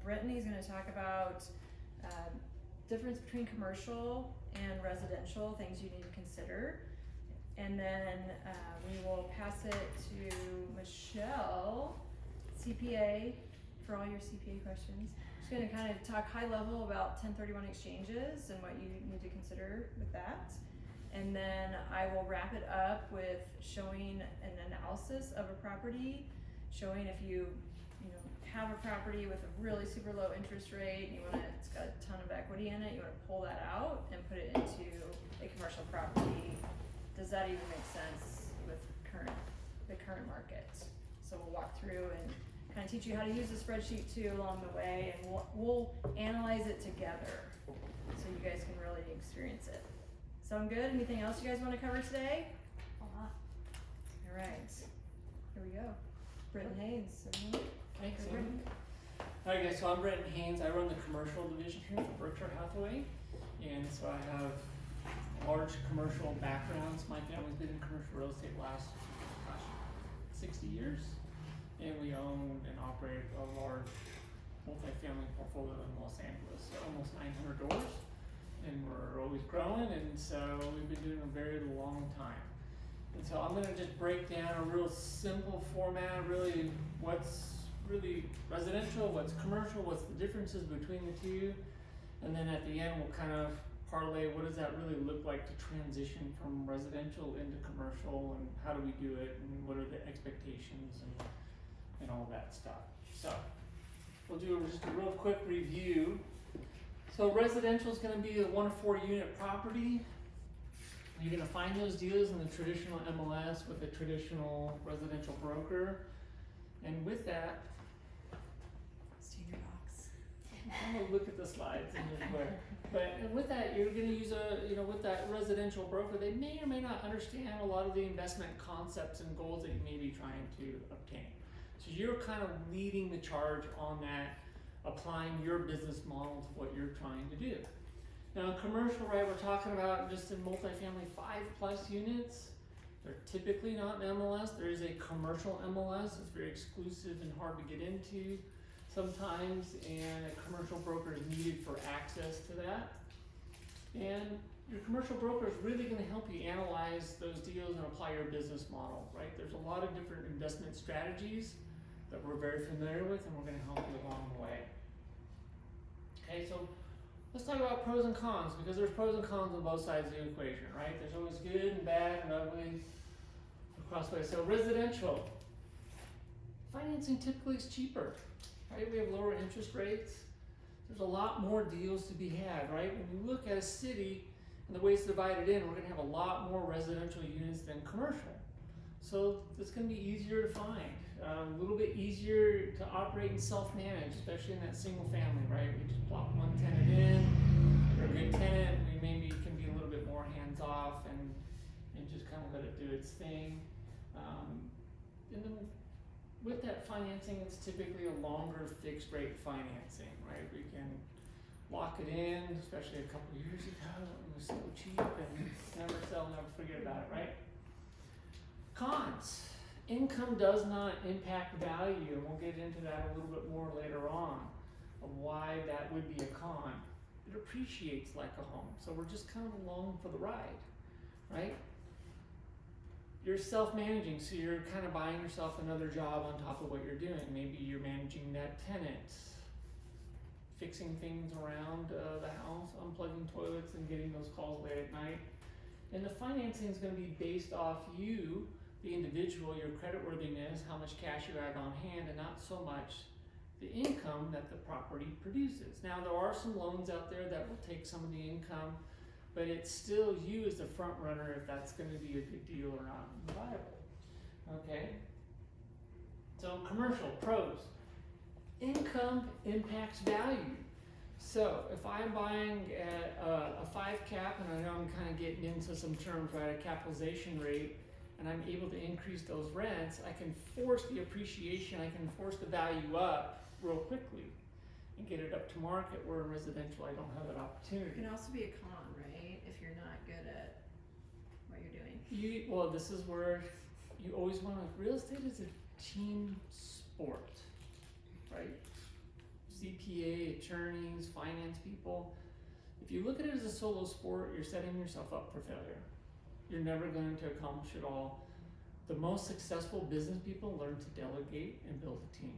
Brittany's gonna talk about difference between commercial and residential, things you need to consider. And then we will pass it to Michelle, CPA, for all your CPA questions. She's gonna kind of talk high level about 1031 exchanges and what you need to consider with that. And then I will wrap it up with showing an analysis of a property, showing if you have a property with a really super low interest rate, and it's got a ton of equity in it, you wanna pull that out and put it into a commercial property. Does that even make sense with the current market? So we'll walk through and kind of teach you how to use the spreadsheet too along the way, and we'll analyze it together so you guys can really experience it. Sound good? Anything else you guys want to cover today? All right, here we go. Britton Haynes. Thanks, Amy. Alright guys, so I'm Britton Haynes. I run the commercial division here for Berkshire Hathaway. And so I have large commercial backgrounds. My family's been in commercial real estate last 60 years. And we own and operate a large multifamily portfolio in Los Angeles. So almost 900 doors. And we're always growing, and so we've been doing it a very long time. And so I'm gonna just break down a real simple format, really what's really residential, what's commercial, what's the differences between the two, and then at the end we'll kind of parlay what does that really look like to transition from residential into commercial, and how do we do it, and what are the expectations and all that stuff. So we'll do just a real quick review. So residential is going to be a 1 to 4 unit property. You're going to find those deals in the traditional MLS with a traditional residential broker. And with that, Senior box. I'm going to look at the slides and just where. And with that, you're going to use with that residential broker, they may or may not understand a lot of the investment concepts and goals that you may be trying to obtain. So you're kind of leading the charge on that, applying your business model to what you're trying to do. Now in commercial, right, we're talking about just in multifamily 5+ units. They're typically not in MLS. There is a commercial MLS. It's very exclusive and hard to get into sometimes, and a commercial broker is needed for access to that. And your commercial broker is really going to help you analyze those deals and apply your business model, right? There's a lot of different investment strategies that we're very familiar with, and we're going to help you along the way. Okay, so let's talk about pros and cons, because there's pros and cons on both sides of the equation, right? There's always good and bad and ugly across the way. So residential financing typically is cheaper, right? We have lower interest rates. There's a lot more deals to be had, right? When you look at a city and the way it's divided in, we're going to have a lot more residential units than commercial. So it's going to be easier to find. A little bit easier to operate and self-manage, especially in that single family, right? We just plop one tenant in, they're a good tenant, we maybe can be a little bit more hands-off and just kind of let it do its thing. And then with that financing, it's typically a longer fixed rate financing, right? We can lock it in, especially a couple of years ago, it was so cheap and never sell, never forget about it, right? Cons. Income does not impact value, and we'll get into that a little bit more later on of why that would be a con. It appreciates like a home, so we're just kind of along for the ride, right? You're self-managing, so you're kind of buying yourself another job on top of what you're doing. Maybe you're managing that tenant, fixing things around the house, unplugging toilets and getting those calls late at night. And the financing is going to be based off you, the individual, your creditworthiness, how much cash you have on hand, and not so much the income that the property produces. Now there are some loans out there that will take some of the income, but it's still you as the front runner if that's going to be a good deal or not viable. Okay? So commercial, pros. Income impacts value. So if I'm buying at a 5 cap, and I know I'm kind of getting into some terms, right, a capitalization rate, and I'm able to increase those rents, I can force the appreciation, I can force the value up real quickly and get it up to market, where in residential I don't have that opportunity. It can also be a con, right? If you're not good at what you're doing. Well, this is where you always want to, real estate is a team sport, right? CPA, attorneys, finance people. If you look at it as a solo sport, you're setting yourself up for failure. You're never going to accomplish it all. The most successful business people learn to delegate and build a team,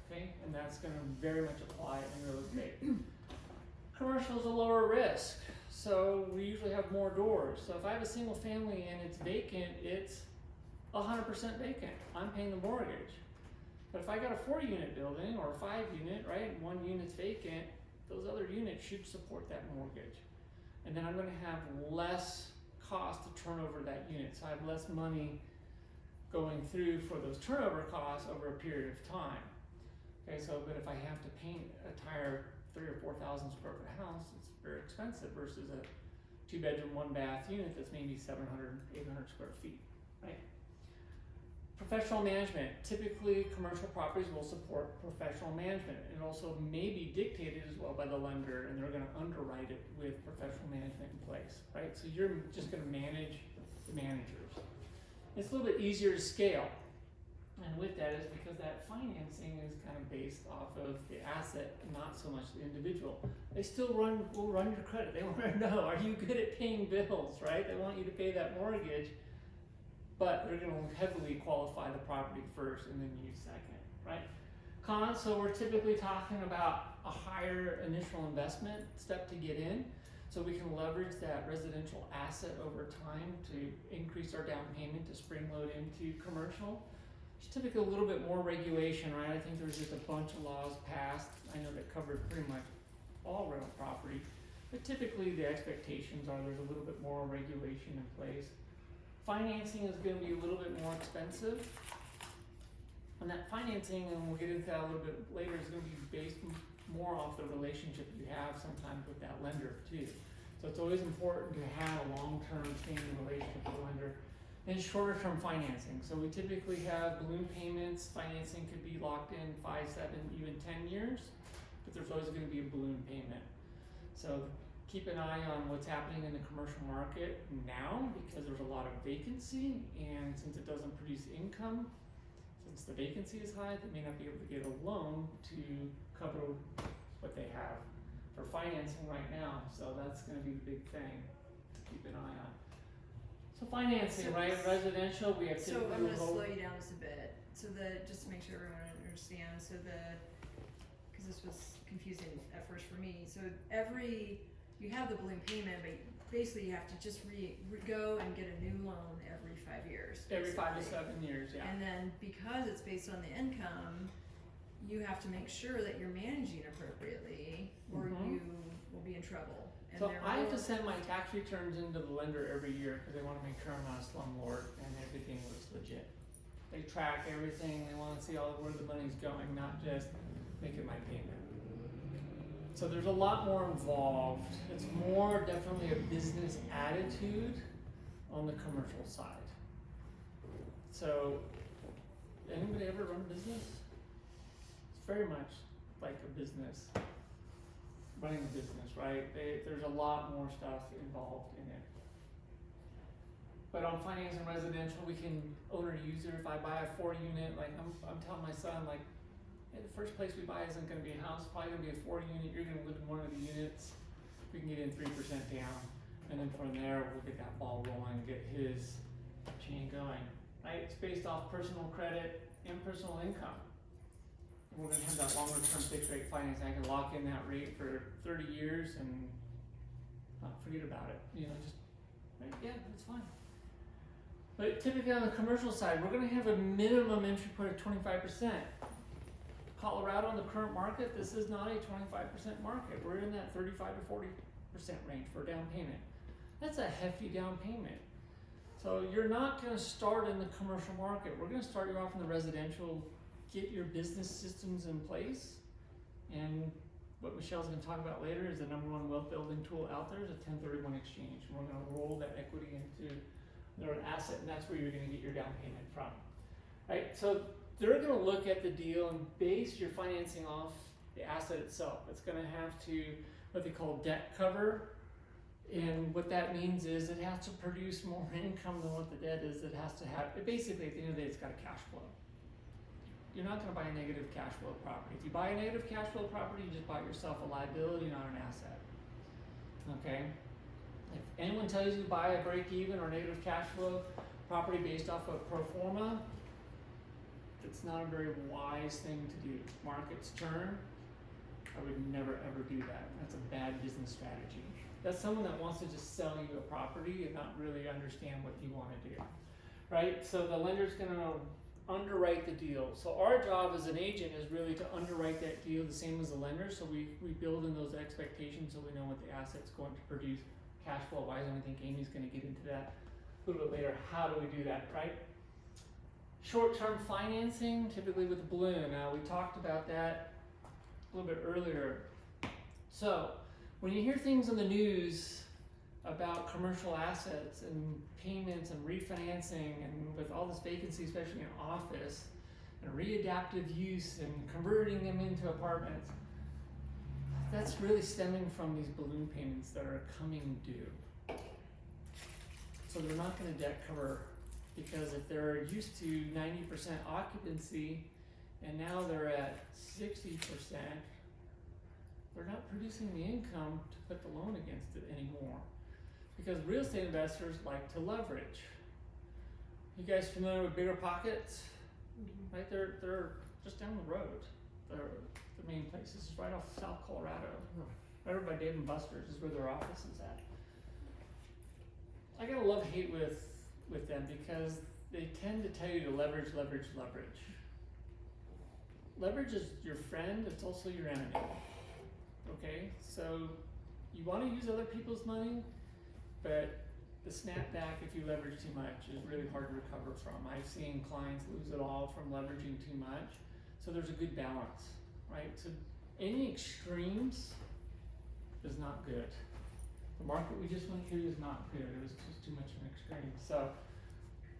okay? And that's gonna very much apply in real estate. Commercial is a lower risk, so we usually have more doors. So if I have a single family and it's vacant, it's 100% vacant. I'm paying the mortgage. But if I got a 4-unit building or a 5-unit, right, and 1 unit's vacant, those other units should support that mortgage. And then I'm gonna have less cost to turn over that unit, so I have less money going through for those turnover costs over a period of time. Okay, so but if I have to paint a entire 3,000 or 4,000 square foot house, it's very expensive versus a 2-bedroom, 1-bath unit that's maybe 700, 800 square feet, right? Professional management. Typically, commercial properties will support professional management. It also may be dictated as well by the lender, and they're going to underwrite it with professional management in place, right? So you're just going to manage the managers. It's a little bit easier to scale, and with that is because that financing is kind of based off of the asset, not so much the individual. They still will run your credit. They want to know, are you good at paying bills, right? They want you to pay that mortgage. But they're going to heavily qualify the property first and then you second, right? Cons, so we're typically talking about a higher initial investment step to get in, so we can leverage that residential asset over time to increase our down payment to spring load into commercial. There's typically a little bit more regulation, right? I think there's just a bunch of laws passed, I know that covered pretty much all rental property, but typically the expectations are there's a little bit more regulation in place. Financing is going to be a little bit more expensive, and that financing, and we'll get into that a little bit later, is going to be based more off the relationship you have sometimes with that lender too. So it's always important to have a long-term standing relationship with the lender. And shorter-term financing. So we typically have balloon payments. Financing could be locked in 5, 7, even 10 years, but there's always going to be a balloon payment. So keep an eye on what's happening in the commercial market now, because there's a lot of vacancy, and since it doesn't produce income, since the vacancy is high, they may not be able to get a loan to cover what they have for financing right now. So that's going to be the big thing to keep an eye on. So financing, right? Residential, we have So I'm gonna slow you down just a bit. So just to make sure everyone understands, because this was confusing at first for me. So you have the balloon payment, but basically you have to just go and get a new loan every 5 years. Every 5 to basically. 7 years, yeah. And then because it's based on the income, you have to make sure that you're managing appropriately, or you will be in trouble. And So I have to send my tax returns into the lender every year because they want to make sure I'm not a slumlord and everything looks legit. They track everything. They want to see where the money's going, not just making my payment. So there's a lot more involved. It's more definitely a business attitude on the commercial side. So, anybody ever run a business? It's very much like a business, running a business, right? There's a lot more stuff involved in it. But on financing residential, we can owner-user. If I buy a 4-unit, like I'm telling my son, like, hey, the first place we buy isn't going to be a house, it's probably going to be a 4-unit. You're going to live in one of the units. We can get in 3% down, and then from there we'll get that ball rolling, get his chain going. Right? It's based off personal credit and personal income. And we're going to have that longer-term fixed-rate financing. I can lock in that rate for 30 years and forget about it. Just right? Yeah, it's fine. But typically on the commercial side, we're going to have a minimum entry point of 25%. Colorado in the current market, this is not a 25% market. We're in that 35 to 40% range for a down payment. That's a hefty down payment. So you're not going to start in the commercial market. We're going to start you off in the residential, get your business systems in place. And what Michelle's going to talk about later is the #1 wealth building tool out there is a 1031 exchange. And we're going to roll that equity into their asset, and that's where you're going to get your down payment from. Right? So they're going to look at the deal and base your financing off the asset itself. It's going to have to, what they call debt cover. And what that means is it has to produce more income than what the debt is. It has to have, basically at the end of the day, it's got a cash flow. you're not gonna buy a negative cash flow property. If you buy a negative cash flow property, you just buy yourself a liability, not an asset. Okay? If anyone tells you to buy a break even or negative cash flow property based off of pro forma, it's not a very wise thing to do. Markets turn. I would never ever do that. That's a bad business strategy. That's someone that wants to just sell you a property and not really understand what you want to do, right? So the lender's gonna underwrite the deal. So our job as an agent is really to underwrite that deal the same as the lender. So we build in those expectations so we know what the asset's going to produce cash flow wise, and I think Amy's gonna get into that a little bit later. How do we do that, right? Short-term financing, typically with a balloon. Now we talked about that a little bit earlier. So when you hear things on the news about commercial assets and payments and refinancing and with all this vacancy, especially in office, and readaptive use and converting them into apartments, that's really stemming from these balloon payments that are coming due. So they're not going to debt cover, because if they're used to 90% occupancy and now they're at 60%, they're not producing the income to put the loan against it anymore. Because real estate investors like to leverage. You guys familiar with Bigger Pockets? Right, they're just down the road. The main place is right off South Colorado, right over by Dave and Buster's is where their office is at. I got a love-hate with them because they tend to tell you to leverage. Leverage is your friend, it's also your enemy. Okay, so you want to use other people's money, but the snapback if you leverage too much is really hard to recover from. I've seen clients lose it all from leveraging too much. So there's a good balance, right? So any extremes is not good. The market we just went through is not good. It was just too much of an extreme. So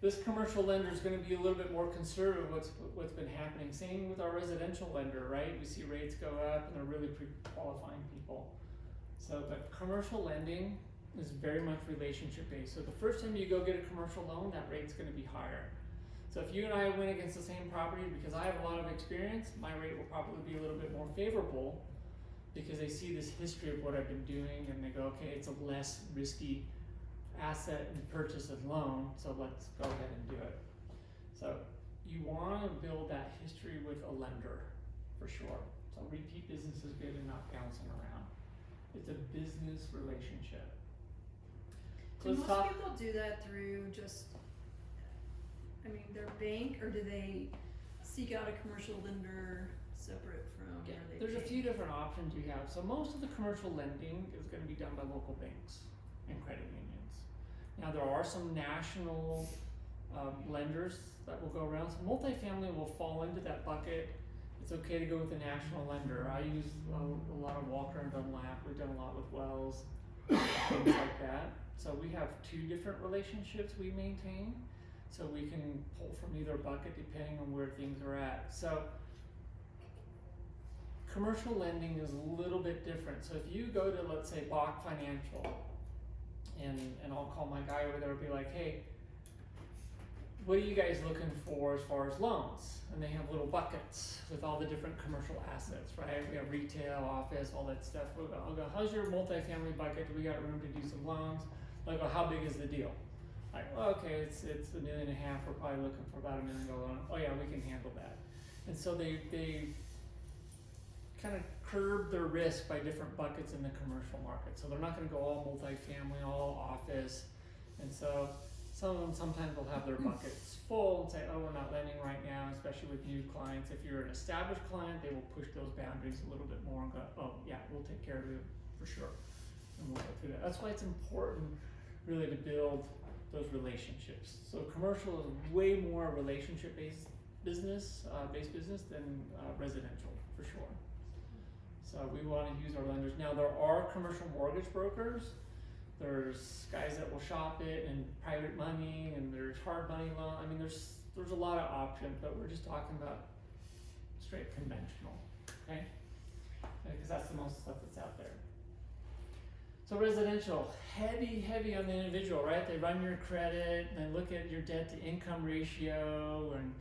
this commercial lender is going to be a little bit more conservative. What's been happening. Same with our residential lender, right? We see rates go up and they're really pre-qualifying people. So but commercial lending is very much relationship based. So the first time you go get a commercial loan, that rate's going to be higher. So if you and I win against the same property, because I have a lot of experience, my rate will probably be a little bit more favorable because they see this history of what I've been doing and they go, okay, it's a less risky asset and purchase of loan, so let's go ahead and do it. So you want to build that history with a lender for sure. So repeat business is good and not bouncing around. It's a business relationship. So Do most people do that through just, their bank, or do they seek out a commercial lender separate from yeah, where they there's a pay? few different options you have. So most of the commercial lending is going to be done by local banks and credit unions. Now there are some national lenders that will go around. So multifamily will fall into that bucket. It's okay to go with a national lender. I use a lot of Walker and Dunlap. We've done a lot with Wells, things like that. So we have two different relationships we maintain. So we can pull from either bucket depending on where things are at. So commercial lending is a little bit different. So if you go to, let's say, Bach Financial, and I'll call my guy over there and be like, hey, what are you guys looking for as far as loans? And they have little buckets with all the different commercial assets, right? We have retail, office, all that stuff. I'll go, how's your multifamily bucket? Do we got room to do some loans? I'll go, how big is the deal? Like, well, okay, it's $1.5 million. We're probably looking for about $1 million loan. Oh yeah, we can handle that. And so they kind of curb their risk by different buckets in the commercial market. So they're not going to go all multifamily, all office. And so some of them sometimes will have their buckets full and say, oh, we're not lending right now, especially with new clients. If you're an established client, they will push those boundaries a little bit more and go, oh yeah, we'll take care of you for sure. And we'll go through that. That's why it's important really to build those relationships. So commercial is way more relationship-based business than residential for sure. So we want to use our lenders. Now there are commercial mortgage brokers. There's guys that will shop it and private money, and there's hard money loan. There's a lot of options, but we're just talking about straight conventional, okay? Because that's the most stuff that's out there. So residential, heavy on the individual, right? They run your credit, and they look at your debt to income ratio, and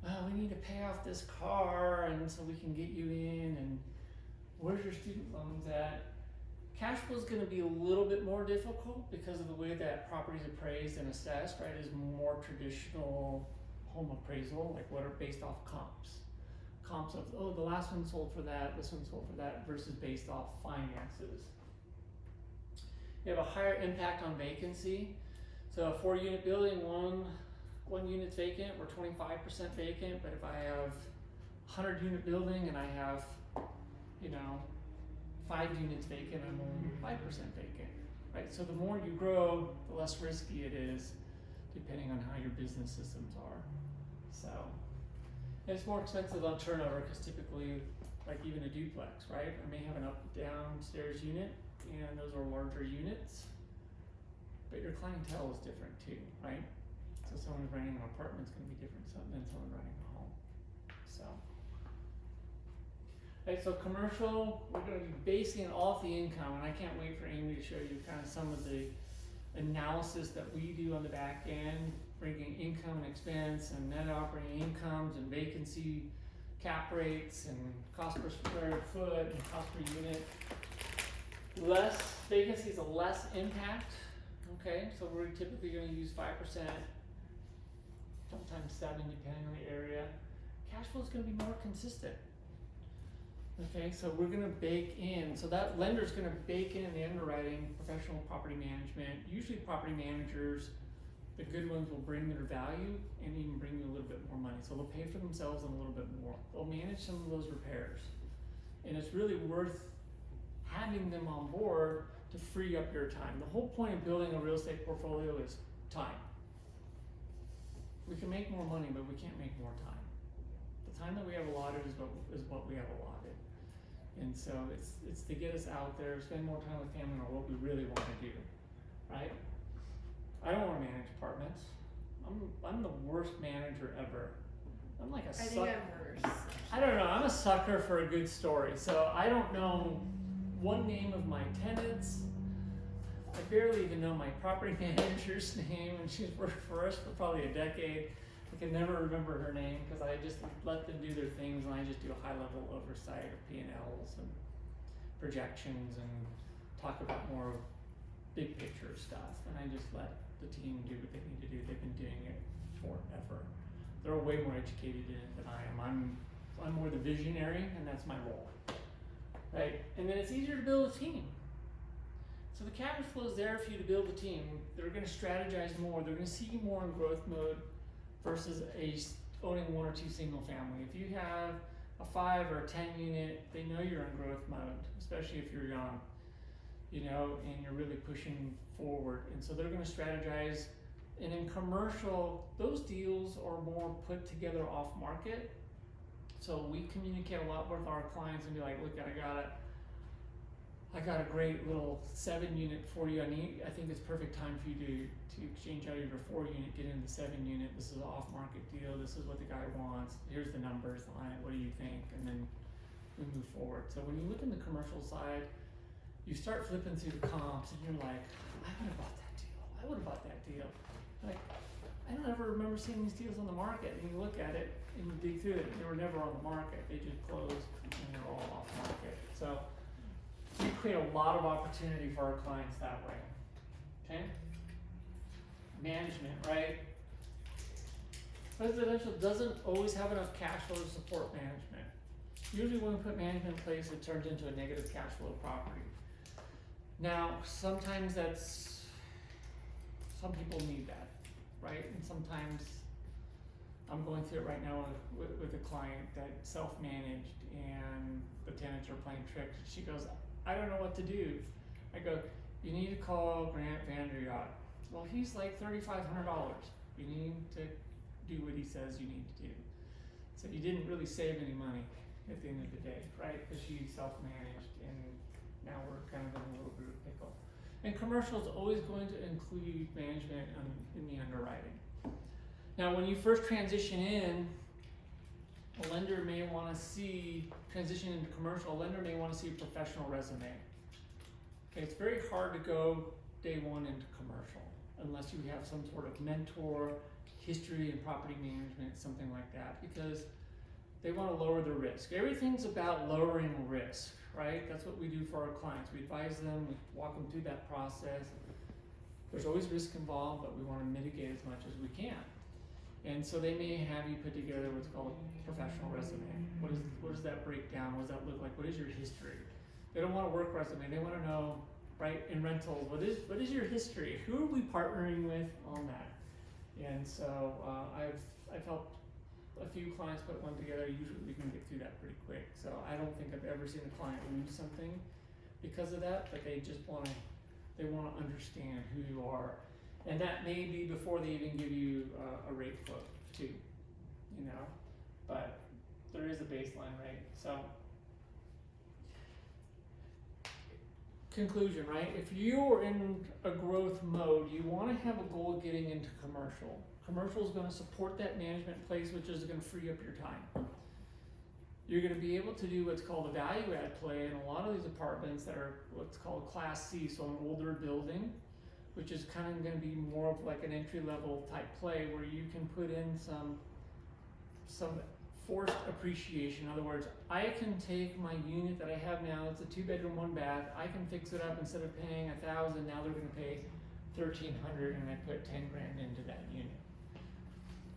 well, we need to pay off this car and so we can get you in, and where's your student loans at? Cash flow is going to be a little bit more difficult because of the way that property is appraised and assessed, right? Is more traditional home appraisal, like what are based off comps. Comps of, oh, the last one sold for that, this one sold for that, versus based off finances. You have a higher impact on vacancy. So a 4-unit building, one unit's vacant, we're 25% vacant, but if I have a 100-unit building and I have, 5 units vacant, I'm only 5% vacant, right? So the more you grow, the less risky it is, depending on how your business systems are. So, and it's more expensive on turnover because typically, like even a duplex, right? I may have an downstairs unit, and those are larger units, but your clientele is different too, right? So someone renting an apartment is going to be different than someone renting a home. So. Okay, so commercial, we're going to be basing it off the income, and I can't wait for Amy to show you kind of some of the analysis that we do on the back end, bringing income and expense and net operating incomes and vacancy cap rates and cost per square foot and cost per unit. Less vacancy is a less impact. Okay, so we're typically going to use 5%, sometimes 7%, depending on the area. Cash flow is going to be more consistent. Okay, so we're going to bake in, so that lender is going to bake in the underwriting, professional property management. Usually property managers, the good ones will bring their value and even bring you a little bit more money. So they'll pay for themselves and a little bit more. They'll manage some of those repairs. And it's really worth having them on board to free up your time. The whole point of building a real estate portfolio is time. We can make more money, but we can't make more time. The time that we have allotted is what we have allotted. And so it's to get us out there, spend more time with family, or what we really want to do, right? I don't want to manage apartments. I'm the worst manager ever. I'm like a sucker. I think I'm worse. I don't know. I'm a sucker for a good story. So I don't know one name of my tenants. I barely even know my property manager's name, and she's worked for us for probably a decade. I can never remember her name because I just let them do their things, and I just do a high-level oversight of P&Ls and projections and talk about more big picture stuff. And I just let the team do what they need to do. They've been doing it forever. They're way more educated in it than I am. I'm more the visionary, and that's my role, right? And then it's easier to build a team. So the cash flow is there for you to build a team. They're going to strategize more. They're going to see you more in growth mode versus owning 1 or 2 single family. If you have a 5 or a 10 unit, they know you're in growth mode, especially if you're young, and you're really pushing forward. And so they're going to strategize. And in commercial, those deals are more put together off market. So we communicate a lot with our clients and be like, look, I got a great little 7-unit for you. I think it's perfect time for you to exchange out of your 4-unit, get into the 7-unit. This is an off-market deal. This is what the guy wants. Here's the numbers on it. What do you think? And then we move forward. So when you look in the commercial side, you start flipping through the comps, and you're like, I would have bought that deal. I would have bought that deal. Like, I don't ever remember seeing these deals on the market. And you look at it and you dig through it. They were never on the market. They just closed, and they're all off market. So we create a lot of opportunity for our clients that way. Okay? Management, right? Residential doesn't always have enough cash flow to support management. Usually when we put management in place, it turns into a negative cash flow property. Now, sometimes some people need that, right? And sometimes I'm going through it right now with a client that self-managed, and the tenants are playing tricks. She goes, I don't know what to do. I go, you need to call Grant Vanderyacht. Well, he's like $3,500. You need to do what he says you need to do. So you didn't really save any money at the end of the day, right? Because she self-managed, and now we're kind of in a little bit of a pickle. And commercial is always going to include management in the underwriting. Now, when you first transition in, a lender may want to see, transition into commercial, a lender may want to see a professional resume. Okay, it's very hard to go day one into commercial unless you have some sort of mentor, history and property management, something like that, because they want to lower the risk. Everything's about lowering risk, right? That's what we do for our clients. We advise them, we walk them through that process. There's always risk involved, but we want to mitigate as much as we can. And so they may have you put together what's called a professional resume. What does that break down? What does that look like? What is your history? They don't want a work resume. They want to know, right, in rentals, what is your history? Who are we partnering with on that? And so I've helped a few clients put one together. Usually we can get through that pretty quick. So I don't think I've ever seen a client lose something because of that, but they just want to understand who you are. And that may be before they even give you a rate quote too, you know, but there is a baseline rate. So conclusion, right? If you're in a growth mode, you want to have a goal of getting into commercial. Commercial is going to support that management place, which is going to free up your time. You're going to be able to do what's called a value add play in a lot of these apartments that are what's called Class C, so an older building, which is kind of going to be more of like an entry level type play where you can put in some forced appreciation. In other words, I can take my unit that I have now, it's a 2-bedroom, 1-bath, I can fix it up. Instead of paying $1,000, now they're going to pay $1,300, and I put $10,000 into that unit.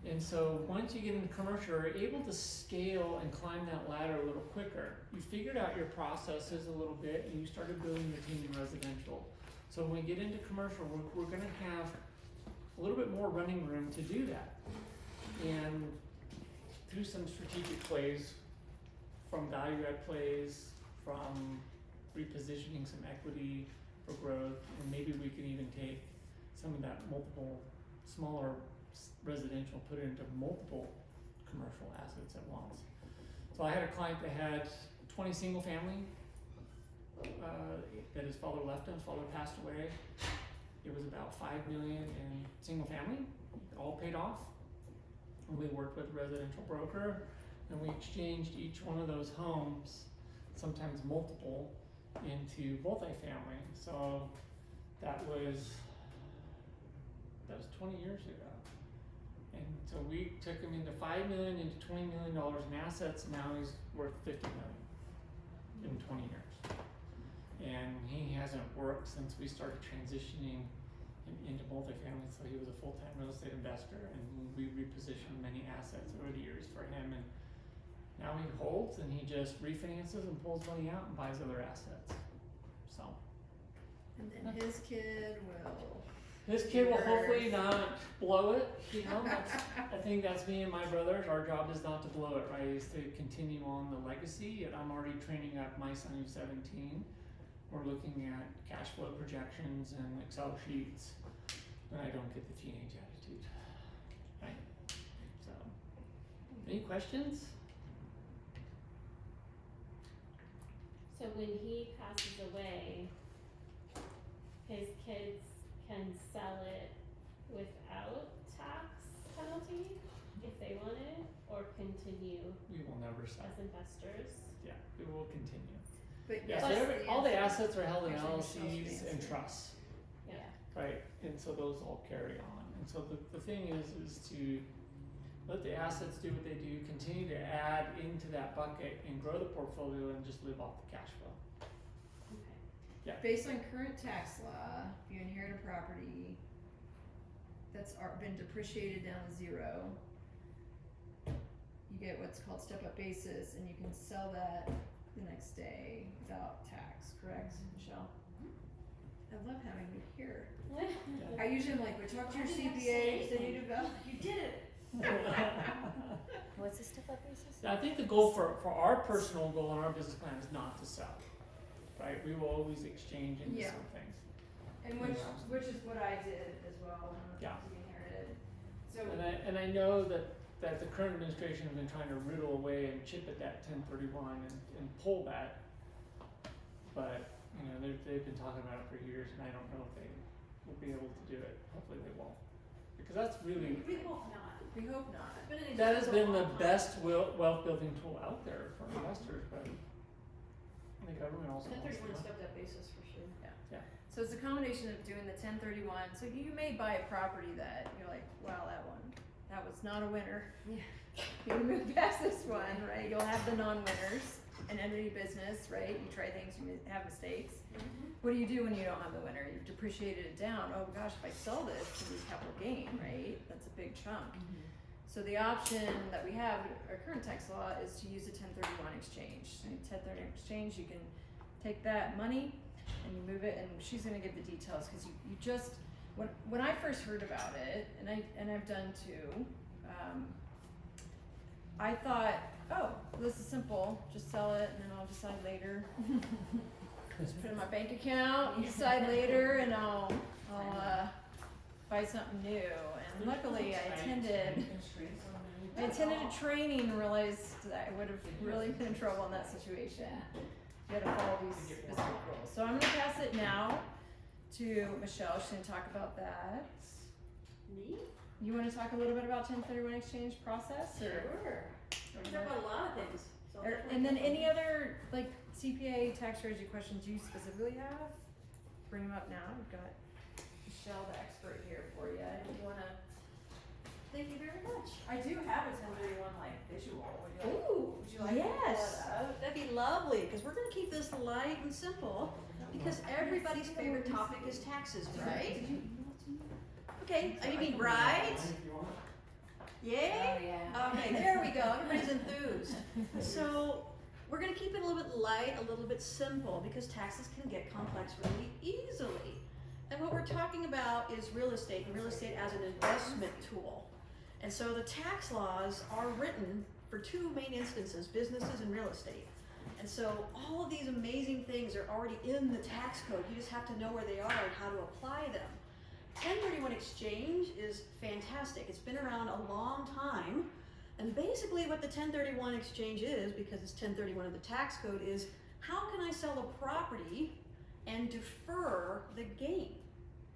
And so once you get into commercial, you're able to scale and climb that ladder a little quicker. You figured out your processes a little bit, and you started building your team in residential. So when we get into commercial, we're going to have a little bit more running room to do that. And through some strategic plays, from value add plays, from repositioning some equity for growth, and maybe we can even take some of that multiple smaller residential, put it into multiple commercial assets at once. So I had a client that had 20 single family that his father left him. His father passed away. It was about $5 million in single family, all paid off. And we worked with a residential broker, and we exchanged each one of those homes, sometimes multiple, into multifamily. So that was 20 years ago. And so we took him into $5 million into $20 million in assets. Now he's worth $50 million in 20 years. And he hasn't worked since we started transitioning him into multifamily. So he was a full-time real estate investor, and we repositioned many assets over the years for him. And now he holds, and he just refinances and pulls money out and buys other assets. So. And then his kid will. His kid will hopefully not blow it, you know. I think that's me and my brothers. Our job is not to blow it, right? Is to continue on the legacy. And I'm already training up my son who's 17. We're looking at cash flow projections and Excel sheets, and I don't get the teenage attitude, right? So, any questions? So when he passes away, his kids can sell it without tax penalty if they wanted, or continue We will never sell. as investors? Yeah, we will continue. But Yeah, yes, so all the assets are held in Actually, LLCs Michelle's and answer. trusts, Yeah. right? And so those all carry on. And so the thing is to let the assets do what they do, continue to add into that bucket and grow the portfolio and just live off the cash flow. Okay. based on current tax law, if you inherit a property that's been depreciated down to zero, you get what's called step-up basis, and you can sell that the next day without tax, correct, Michelle? I love having you here. I usually am like, we talk to your CPA, then you develop, you did it. What's the step-up basis? I think the goal for our personal goal and our business plan is not to sell, right? We will always exchange into Yeah. some things. And which is what I did as well when Yeah. we inherited. So, And I know that the current administration has been trying to riddle away and chip at that 1031 and pull that. But, you know, they've been talking about it for years, and I don't know if they will be able to do it. Hopefully they won't. Because that's really, we hope not. We hope not. that has been the best wealth building tool out there for investors, but the government also wants to. stepped-up basis for sure. So it's a combination of doing the 1031. So you may buy a property that you're like, wow, that one that was not a winner. Yeah. You move past this one, right? You'll have the non-winners in any business, right? You try things, you have mistakes. What do you do when you don't have the winner? You've depreciated it down. Oh gosh, if I sell this to lose capital gain, right? That's a big chunk. So the option that we have, our current tax law, is to use a 1031 exchange. And 1031 exchange, you can take that money and you move it, and she's gonna give the details, because you just, when I first heard about it, and I've done too, I thought, oh, this is simple, just sell it and then I'll decide later. Just put it in my bank account, decide later, and I'll buy something new. And luckily I attended a training and realized that I would have really been in trouble in that situation. You had to follow these specific rules. So I'm gonna pass it now to Michelle. She's gonna talk about that. Me? You wanna talk a little bit about 1031 exchange process, or? Sure. We talk about a lot of things. So And then any other, like, CPA tax strategy questions you specifically have? Bring them up now. We've got Michelle, the expert, here for you. If you wanna. Thank you very much. I do have a 1031 like visual. Ooh, would you like me to pull yes. it up? That'd be lovely, because we're gonna keep this light and simple, because everybody's favorite topic is taxes, right? Okay, you mean brides? Yay? Oh, yeah. Okay, there we go, everybody's enthused. So, we're gonna keep it a little bit light, a little bit simple, because taxes can get complex really easily. And what we're talking about is real estate, and real estate as an investment tool. And so the tax laws are written for two main instances, businesses and real estate. And so all of these amazing things are already in the tax code, you just have to know where they are and how to apply them. 1031 exchange is fantastic. It's been around a long time. And basically what the 1031 exchange is, because it's 1031 of the tax code, is how can I sell a property and defer the gain?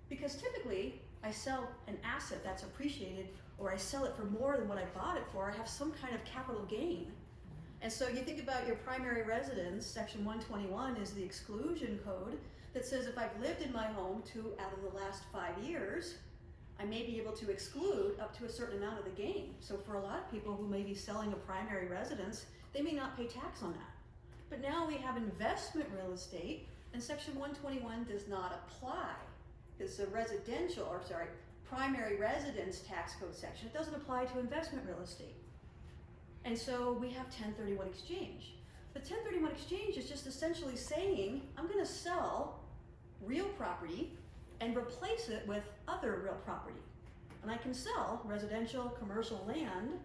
Because typically I sell an asset that's appreciated, or I sell it for more than what I bought it for, I have some kind of capital gain. And so you think about your primary residence, section 121 is the exclusion code that says if I've lived in my home 2 out of the last 5 years, I may be able to exclude up to a certain amount of the gain. So for a lot of people who may be selling a primary residence, they may not pay tax on that. But now we have investment real estate, and section 121 does not apply. It's a primary residence tax code section. It doesn't apply to investment real estate. And so we have 1031 exchange. The 1031 exchange is just essentially saying, I'm gonna sell real property and replace it with other real property. And I can sell residential, commercial land.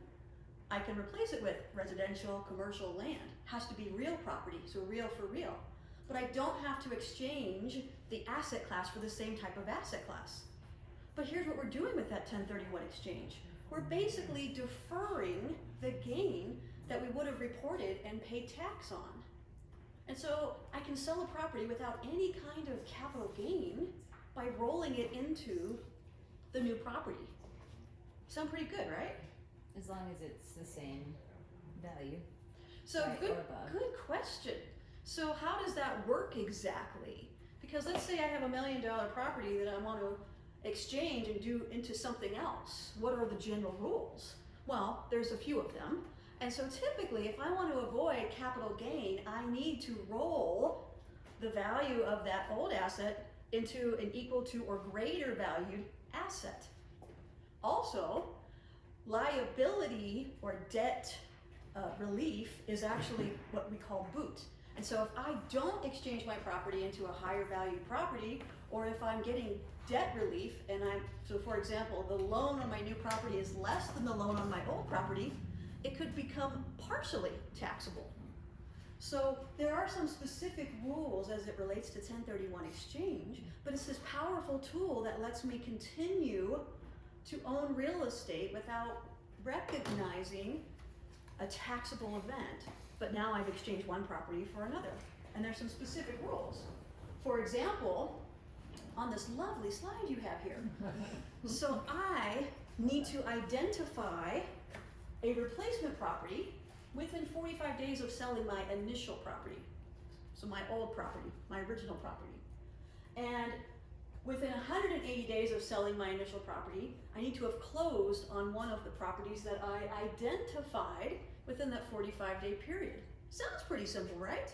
I can replace it with residential, commercial land. Has to be real property, so real for real. But I don't have to exchange the asset class for the same type of asset class. But here's what we're doing with that 1031 exchange. We're basically deferring the gain that we would have reported and paid tax on. And so I can sell a property without any kind of capital gain by rolling it into the new property. Sound pretty good, right? As long as it's the same value. So Right, good, or above. good question. So how does that work exactly? Because let's say I have $1 million property that I want to exchange and do into something else. What are the general rules? Well, there's a few of them. And so typically, if I want to avoid capital gain, I need to roll the value of that old asset into an equal to or greater valued asset. Also, liability or debt relief is actually what we call boot. And so if I don't exchange my property into a higher valued property, or if I'm getting debt relief and so for example, the loan on my new property is less than the loan on my old property, it could become partially taxable. So there are some specific rules as it relates to 1031 exchange, but it's this powerful tool that lets me continue to own real estate without recognizing a taxable event. But now I've exchanged one property for another, and there's some specific rules. For example, on this lovely slide you have here, so I need to identify a replacement property within 45 days of selling my initial property. So my old property, my original property. And within 180 days of selling my initial property, I need to have closed on one of the properties that I identified within that 45-day period. Sounds pretty simple, right?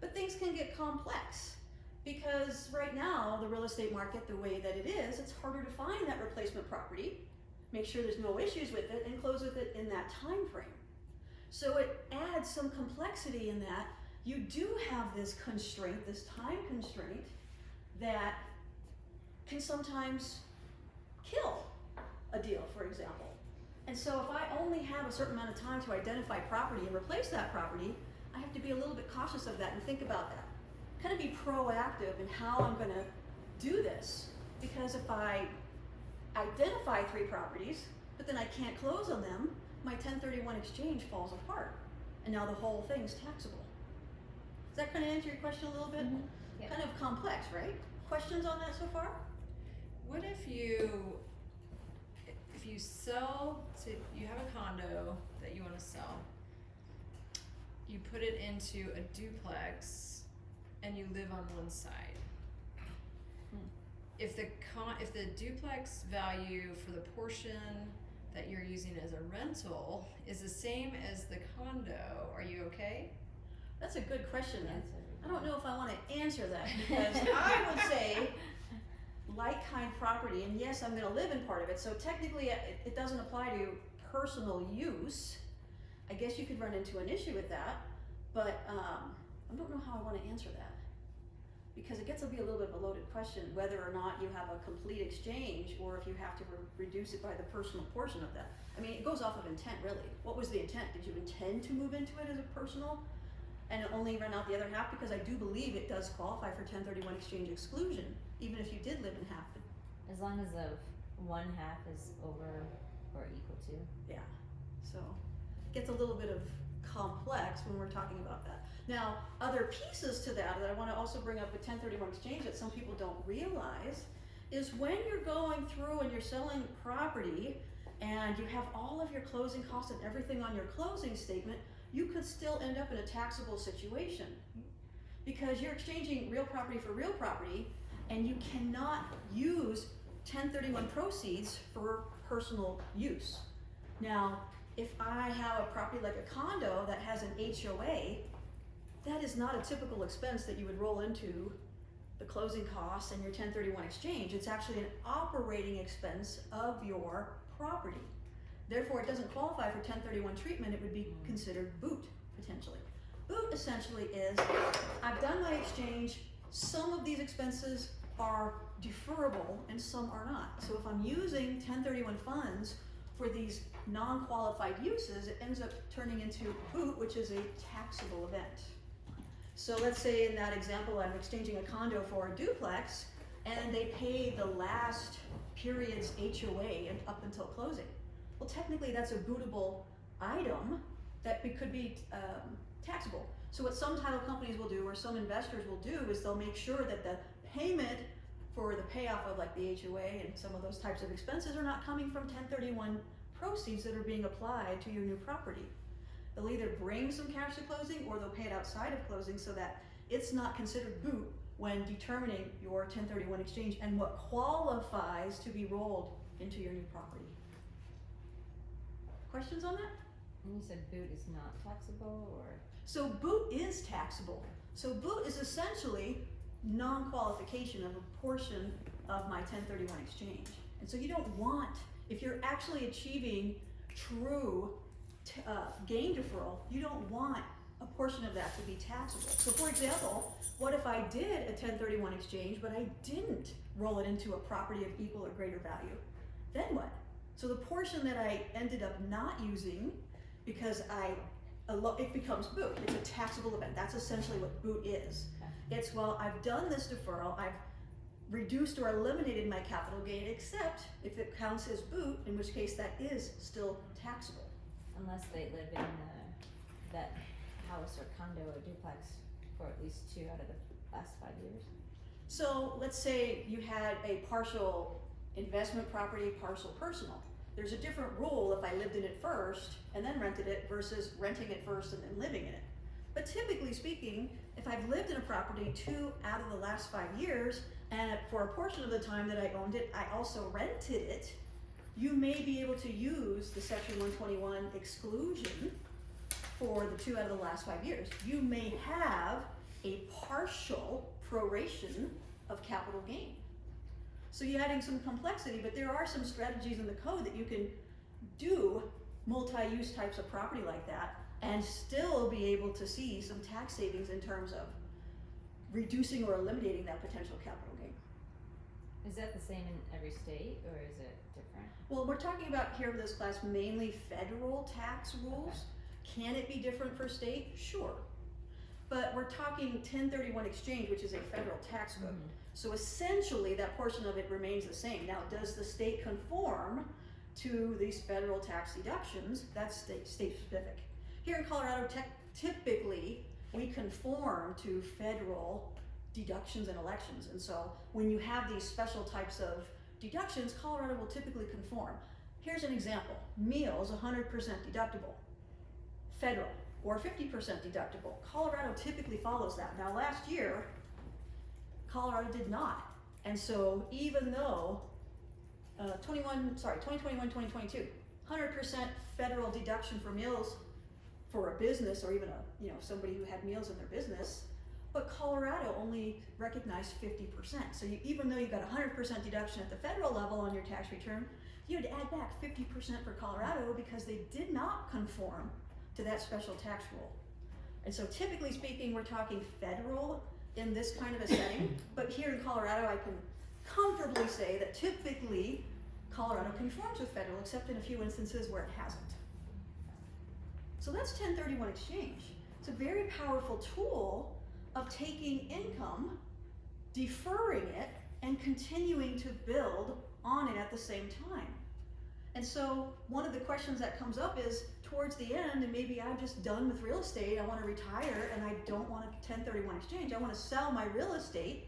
But things can get complex because right now, the real estate market, the way that it is, it's harder to find that replacement property, make sure there's no issues with it, and close with it in that time frame. So it adds some complexity in that you do have this constraint, this time constraint, that can sometimes kill a deal, for example. And so if I only have a certain amount of time to identify property and replace that property, I have to be a little bit cautious of that and think about that. Kind of be proactive in how I'm gonna do this. Because if I identify 3 properties, but then I can't close on them, my 1031 exchange falls apart. And now the whole thing's taxable. Does that kind of answer your question a little bit? Yeah. Kind of complex, right? Questions on that so far? What if you sell, so you have a condo that you wanna sell, you put it into a duplex and you live on one side. If the duplex value for the portion that you're using as a rental is the same as the condo, are you okay? That's a good question. That's I don't know if I want to answer that because I would say like-kind property, and yes, I'm going to live in part of it, so technically it doesn't apply to personal use. I guess you could run into an issue with that, but I don't know how I want to answer that because it gets to be a little bit of a loaded question whether or not you have a complete exchange or if you have to reduce it by the personal portion of that. I mean, it goes off of intent, really. What was the intent? Did you intend to move into it as a personal and only rent out the other half? Because I do believe it does qualify for 1031 exchange exclusion, even if you did live in half. As long as the 1/2 is over or equal to. Yeah, so it gets a little bit of complex when we're talking about that. Now, other pieces to that I want to also bring up with 1031 exchange that some people don't realize is when you're going through and you're selling property and you have all of your closing costs and everything on your closing statement, you could still end up in a taxable situation because you're exchanging real property for real property and you cannot use 1031 proceeds for personal use. Now, if I have a property like a condo that has an HOA, that is not a typical expense that you would roll into the closing costs and your 1031 exchange. It's actually an operating expense of your property. Therefore, it doesn't qualify for 1031 treatment. It would be considered boot, potentially. Boot essentially is, I've done my exchange, some of these expenses are deferrable and some are not. So if I'm using 1031 funds for these non-qualified uses, it ends up turning into boot, which is a taxable event. So let's say in that example, I'm exchanging a condo for a duplex and they pay the last period's HOA and up until closing. Well, technically that's a bootable item that could be taxable. So what some title companies will do or some investors will do is they'll make sure that the payment for the payoff of like the HOA and some of those types of expenses are not coming from 1031 proceeds that are being applied to your new property. They'll either bring some cash to closing or they'll pay it outside of closing so that it's not considered boot when determining your 1031 exchange and what qualifies to be rolled into your new property. Questions on that? And you said boot is not taxable or? So boot is taxable. So boot is essentially non-qualification of a portion of my 1031 exchange. And so you don't want, if you're actually achieving true gain deferral, you don't want a portion of that to be taxable. So for example, what if I did a 1031 exchange, but I didn't roll it into a property of equal or greater value? Then what? So the portion that I ended up not using because it becomes boot. It's a taxable event. That's essentially what boot is. Okay. It's, well, I've done this deferral, I've reduced or eliminated my capital gain, except if it counts as boot, in which case that is still taxable. Unless they live in that house or condo or duplex for at least 2 out of the last 5 years. So let's say you had a partial investment property, partial personal. There's a different rule if I lived in it first and then rented it versus renting it first and then living in it. But typically speaking, if I've lived in a property 2 out of the last 5 years, and for a portion of the time that I owned it, I also rented it, you may be able to use the section 121 exclusion for the 2 out of the last 5 years. You may have a partial proration of capital gain. So you're adding some complexity, but there are some strategies in the code that you can do multi-use types of property like that and still be able to see some tax savings in terms of reducing or eliminating that potential capital gain. Is that the same in every state, or is it different? Well, we're talking about here in this class mainly federal tax rules. Can it be different per state? Sure. But we're talking 1031 exchange, which is a federal tax code. So essentially that portion of it remains the same. Now, does the state conform to these federal tax deductions? That's state specific. Here in Colorado, typically we conform to federal deductions and elections. And so when you have these special types of deductions, Colorado will typically conform. Here's an example. Meals, 100% deductible. Federal, or 50% deductible. Colorado typically follows that. Now last year, Colorado did not. And so even though 2021, 2022, 100% federal deduction for meals for a business or even somebody who had meals in their business, but Colorado only recognized 50%. So even though you got 100% deduction at the federal level on your tax return, you had to add back 50% for Colorado because they did not conform to that special tax rule. And so typically speaking, we're talking federal in this kind of a setting, but here in Colorado, I can comfortably say that typically Colorado conforms with federal, except in a few instances where it hasn't. So that's 1031 exchange. It's a very powerful tool of taking income, deferring it, and continuing to build on it at the same time. And so one of the questions that comes up is towards the end, and maybe I'm just done with real estate, I want to retire and I don't want a 1031 exchange, I want to sell my real estate,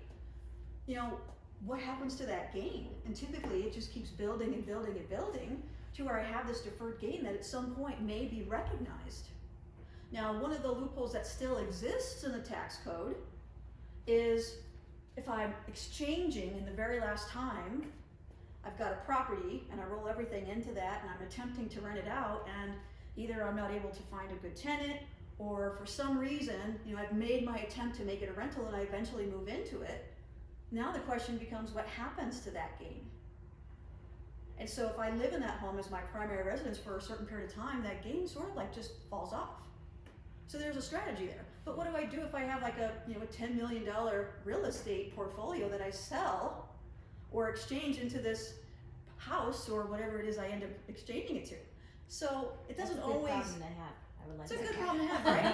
what happens to that gain? And typically it just keeps building and building and building to where I have this deferred gain that at some point may be recognized. Now, one of the loopholes that still exists in the tax code is if I'm exchanging in the very last time, I've got a property and I roll everything into that and I'm attempting to rent it out, and either I'm not able to find a good tenant, or for some reason, I've made my attempt to make it a rental and I eventually move into it. Now the question becomes, what happens to that gain? And so if I live in that home as my primary residence for a certain period of time, that gain sort of like just falls off. So there's a strategy there. But what do I do if I have like a $10 million real estate portfolio that I sell or exchange into this house or whatever it is I end up exchanging it to? So it doesn't always. That's a good problem to have. I would like It's a that. good problem to have, right?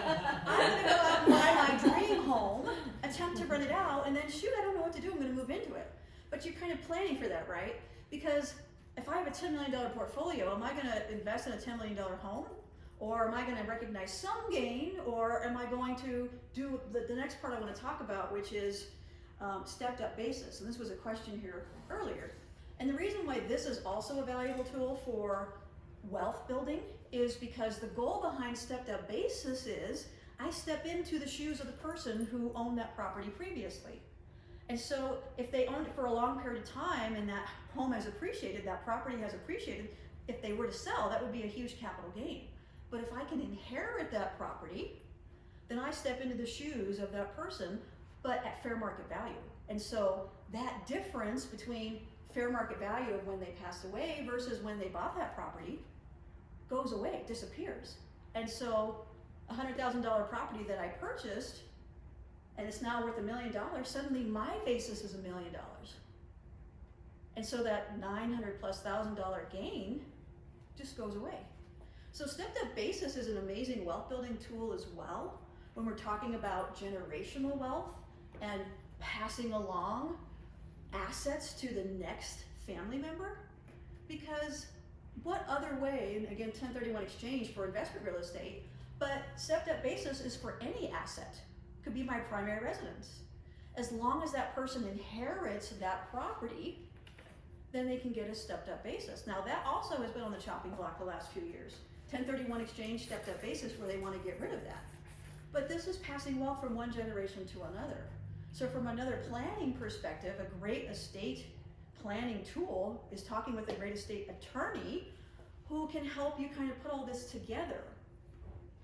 I'm gonna go out and buy my dream home, attempt to rent it out, and then shoot, I don't know what to do, I'm gonna move into it. But you're kind of planning for that, right? Because if I have a $10 million portfolio, am I gonna invest in a $10 million home? Or am I gonna recognize some gain? Or am I going to do the next part I wanna talk about, which is stepped up basis? And this was a question here earlier. And the reason why this is also a valuable tool for wealth building is because the goal behind stepped up basis is I step into the shoes of the person who owned that property previously. And so if they owned it for a long period of time and that home has appreciated, that property has appreciated, if they were to sell, that would be a huge capital gain. But if I can inherit that property, then I step into the shoes of that person, but at fair market value. And so that difference between fair market value of when they passed away versus when they bought that property goes away, disappears. And so a $100,000 property that I purchased and it's now worth $1 million, suddenly my basis is $1 million. And so that $900,000+ gain just goes away. So stepped up basis is an amazing wealth building tool as well when we're talking about generational wealth and passing along assets to the next family member. Because what other way, and again 1031 exchange for investment real estate, but stepped up basis is for any asset. Could be my primary residence. As long as that person inherits that property, then they can get a stepped up basis. Now that also has been on the chopping block the last few years. 1031 exchange, stepped up basis, where they want to get rid of that. But this is passing wealth from one generation to another. So from another planning perspective, a great estate planning tool is talking with a great estate attorney who can help you kind of put all this together.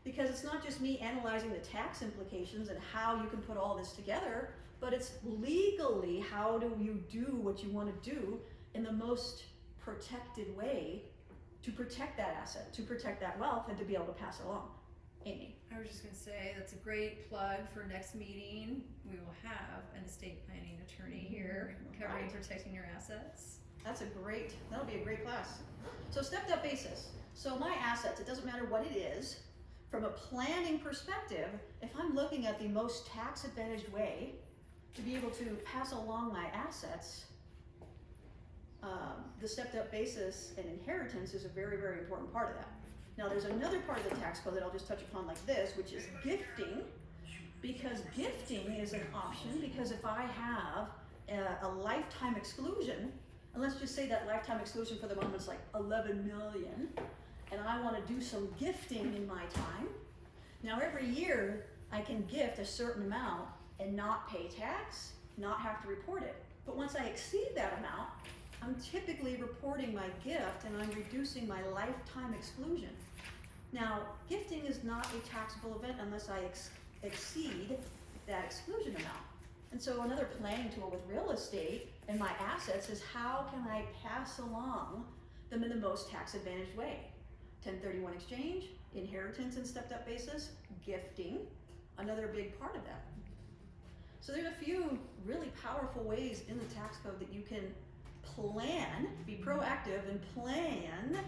Because it's not just me analyzing the tax implications and how you can put all this together, but it's legally how do you do what you want to do in the most protected way to protect that asset, to protect that wealth, and to be able to pass it along. Amy. I was just gonna say, that's a great plug for next meeting. We will have an estate planning attorney here covering Right. protecting your assets. That'll be a great class. So stepped up basis. So my assets, it doesn't matter what it is, from a planning perspective, if I'm looking at the most tax advantaged way to be able to pass along my assets, the stepped up basis and inheritance is a very, very important part of that. Now there's another part of the tax code that I'll just touch upon like this, which is gifting, because gifting is an option, because if I have a lifetime exclusion, and let's just say that lifetime exclusion for the moment is like 11 million, and I want to do some gifting in my time. Now every year I can gift a certain amount and not pay tax, not have to report it. But once I exceed that amount, I'm typically reporting my gift and I'm reducing my lifetime exclusion. Now, gifting is not a taxable event unless I exceed that exclusion amount. And so another planning tool with real estate and my assets is how can I pass along them in the most tax advantaged way? 1031 exchange, inheritance and stepped up basis, gifting, another big part of that. So there's a few really powerful ways in the tax code that you can plan, be proactive and plan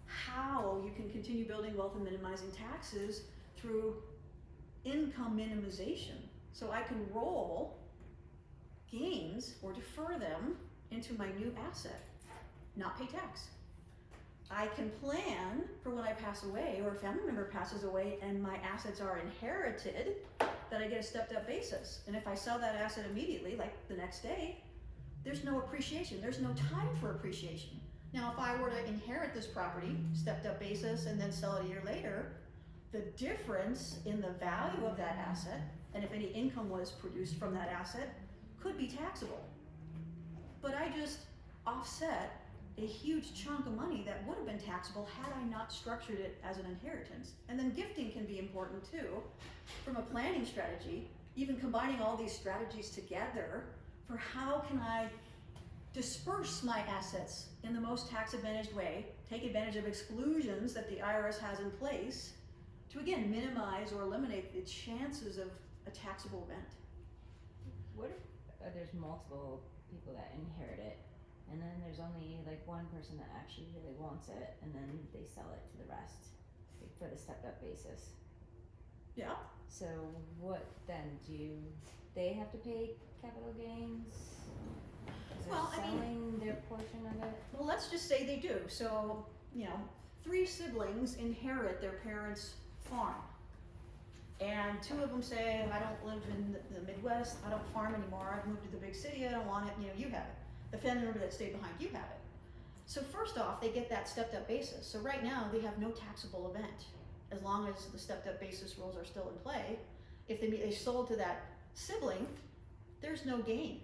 how you can continue building wealth and minimizing taxes through income minimization. So I can roll gains or defer them into my new asset, not pay tax. I can plan for when I pass away or a family member passes away and my assets are inherited, that I get a stepped up basis. And if I sell that asset immediately, like the next day, there's no appreciation, there's no time for appreciation. Now, if I were to inherit this property, stepped up basis, and then sell it a year later, the difference in the value of that asset, and if any income was produced from that asset, could be taxable. But I just offset a huge chunk of money that would have been taxable had I not structured it as an inheritance. And then gifting can be important too, from a planning strategy, even combining all these strategies together for how can I disperse my assets in the most tax advantaged way, take advantage of exclusions that the IRS has in place to again minimize or eliminate the chances of a taxable event. What if there's multiple people that inherit it, and then there's only like one person that actually really wants it, and then they sell it to the rest like, for the stepped up basis? Yeah. So what then? Do they have to pay capital gains? Is Well, I mean- selling their portion of it? Well, let's just say they do. So, 3 siblings inherit their parents' farm. And 2 of them say, I don't live in the Midwest, I don't farm anymore, I've moved to the big city, I don't want it, you have it. The family member that stayed behind, you have it. So first off, they get that stepped up basis. So right now, they have no taxable event, as long as the stepped up basis rules are still in play. If they sold to that sibling, there's no gain.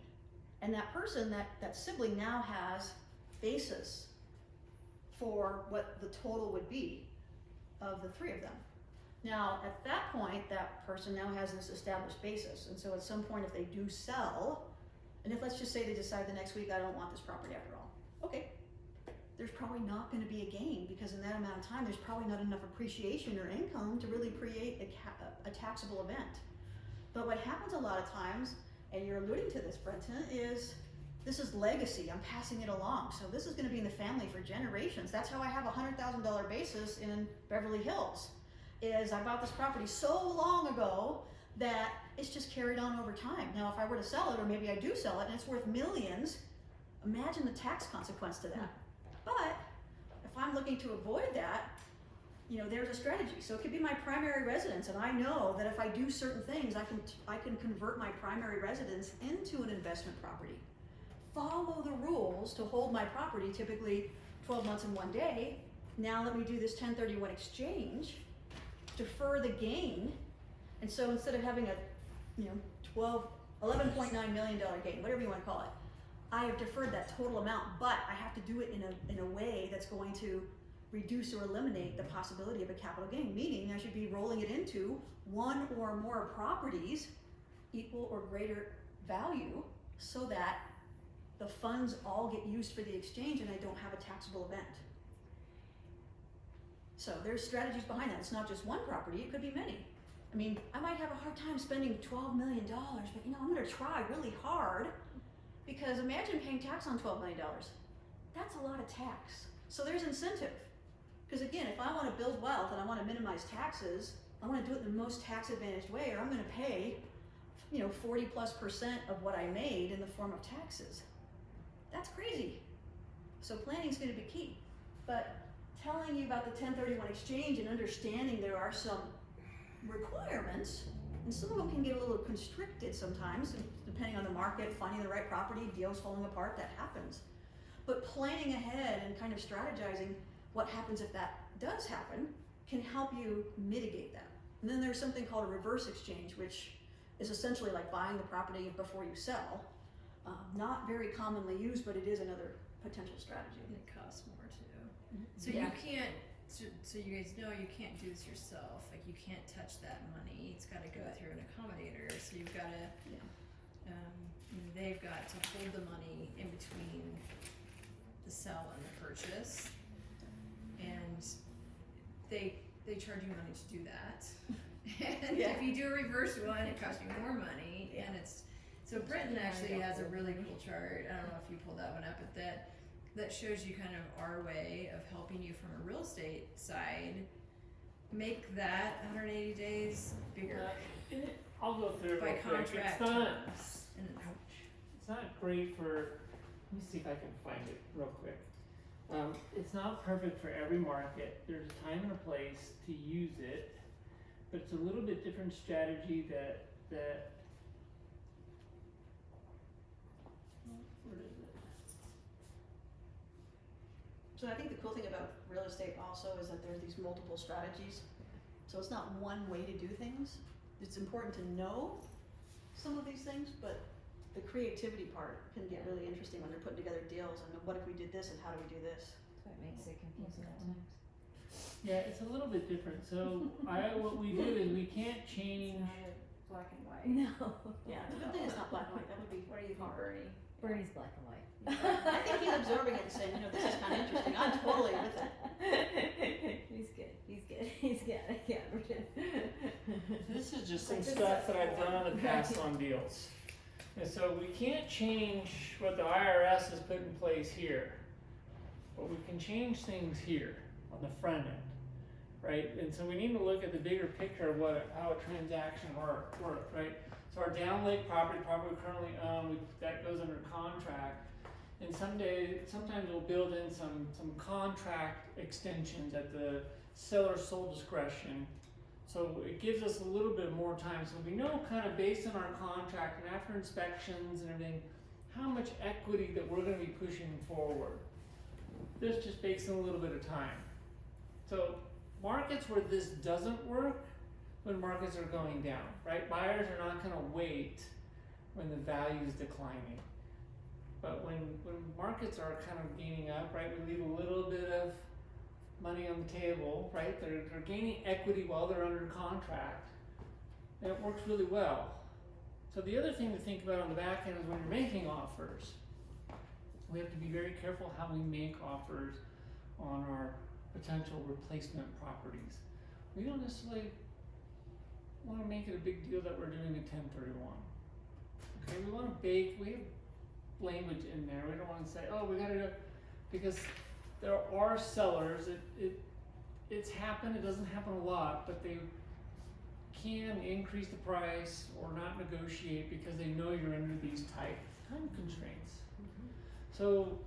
And that person, that sibling now has basis for what the total would be of the 3 of them. Now, at that point, that person now has this established basis. And so at some point, if they do sell, and if let's just say they decide the next week, I don't want this property after all. Okay, there's probably not gonna be a gain because in that amount of time, there's probably not enough appreciation or income to really create a taxable event. But what happens a lot of times, and you're alluding to this, Brenton, is this is legacy. I'm passing it along. So this is gonna be in the family for generations. That's how I have a $100,000 basis in Beverly Hills, is I bought this property so long ago that it's just carried on over time. Now, if I were to sell it, or maybe I do sell it, and it's worth millions, imagine the tax consequence to that. But if I'm looking to avoid that, there's a strategy. So it could be my primary residence, and I know that if I do certain things, I can convert my primary residence into an investment property. Follow the rules to hold my property, typically 12 months and 1 day. Now let me do this 1031 exchange, defer the gain. And so instead of having a 12 $11.9 million gain, whatever you wanna call it. I have deferred that total amount, but I have to do it in a way that's going to reduce or eliminate the possibility of a capital gain, meaning I should be rolling it into one or more properties equal or greater value so that the funds all get used for the exchange and I don't have a taxable event. So there's strategies behind that. It's not just one property, it could be many. I mean, I might have a hard time spending $12 million, but you know, I'm gonna try really hard because imagine paying tax on $12 million. That's a lot of tax. So there's incentive. Because again, if I wanna build wealth and I wanna minimize taxes, I wanna do it in the most tax advantaged way, or I'm gonna pay, 40+% of what I made in the form of taxes. That's crazy. So planning's gonna be key. But telling you about the 1031 exchange and understanding there are some requirements, and some of them can get a little constricted sometimes, depending on the market, finding the right property, deals falling apart, that happens. But planning ahead and kind of strategizing what happens if that does happen can help you mitigate that. And then there's something called a reverse exchange, which is essentially like buying the property before you sell. Not very commonly used, but it is another potential strategy. And it costs more too. So Yeah. you can't, so you guys know you can't do this yourself, like you can't touch that money, it's gotta go through an accommodator, so you've gotta, they've got to hold the money in between the sell and the purchase. And they charge you money to do that. And Yeah. if you do a reverse one, it costs you more money, and so Brenton actually has a really cool chart, I don't know if you pulled that one up, but that shows you kind of our way of helping you from a real estate side make that 180 days bigger. I'll go through it By real quick. contract It's not, terms. And it's not great for, let me see if I can find it real quick. It's not perfect for every market. There's a time and a place to use it, but it's a little bit different strategy that where is it? So I think the cool thing about real estate also is that there's these multiple strategies. So it's not one way to do things. It's important to know some of these things, but the creativity part can get really interesting when they're putting together deals and what if we did this and how do we do this? That's what makes it confusing at times. Yeah, it's a little bit different. So what we do is we can't change. Black and white. No. Yeah, the good thing it's not black and white, that would be What do you think, hard. Bernie? Bernie's black and white. I think he's absorbing it and saying, this is kind of interesting, I'm totally with it. He's good. Yeah, we're good. This is just some stuff that I've done in the past on deals. And so we can't change what the IRS has put in place here, but we can change things here on the front end, right? And so we need to look at the bigger picture of how a transaction works, right? So our down lake property we currently own, that goes under contract. And sometimes we'll build in some contract extensions at the seller's sole discretion. So it gives us a little bit more time. So we know kind of based on our contract and after inspections and everything, how much equity that we're gonna be pushing forward. This just takes in a little bit of time. So markets where this doesn't work, when markets are going down, right? Buyers are not gonna wait when the value is declining. But when markets are kind of gaining up, right, we leave a little bit of money on the table, right? They're gaining equity while they're under contract, and it works really well. So the other thing to think about on the back end is when you're making offers, we have to be very careful how we make offers on our potential replacement properties. We don't necessarily want to make it a big deal that we're doing a 1031. Okay, we have language in there. We don't want to say, oh, we gotta go, because there are sellers, it's happened, it doesn't happen a lot, but they can increase the price or not negotiate because they know you're under these tight time constraints. So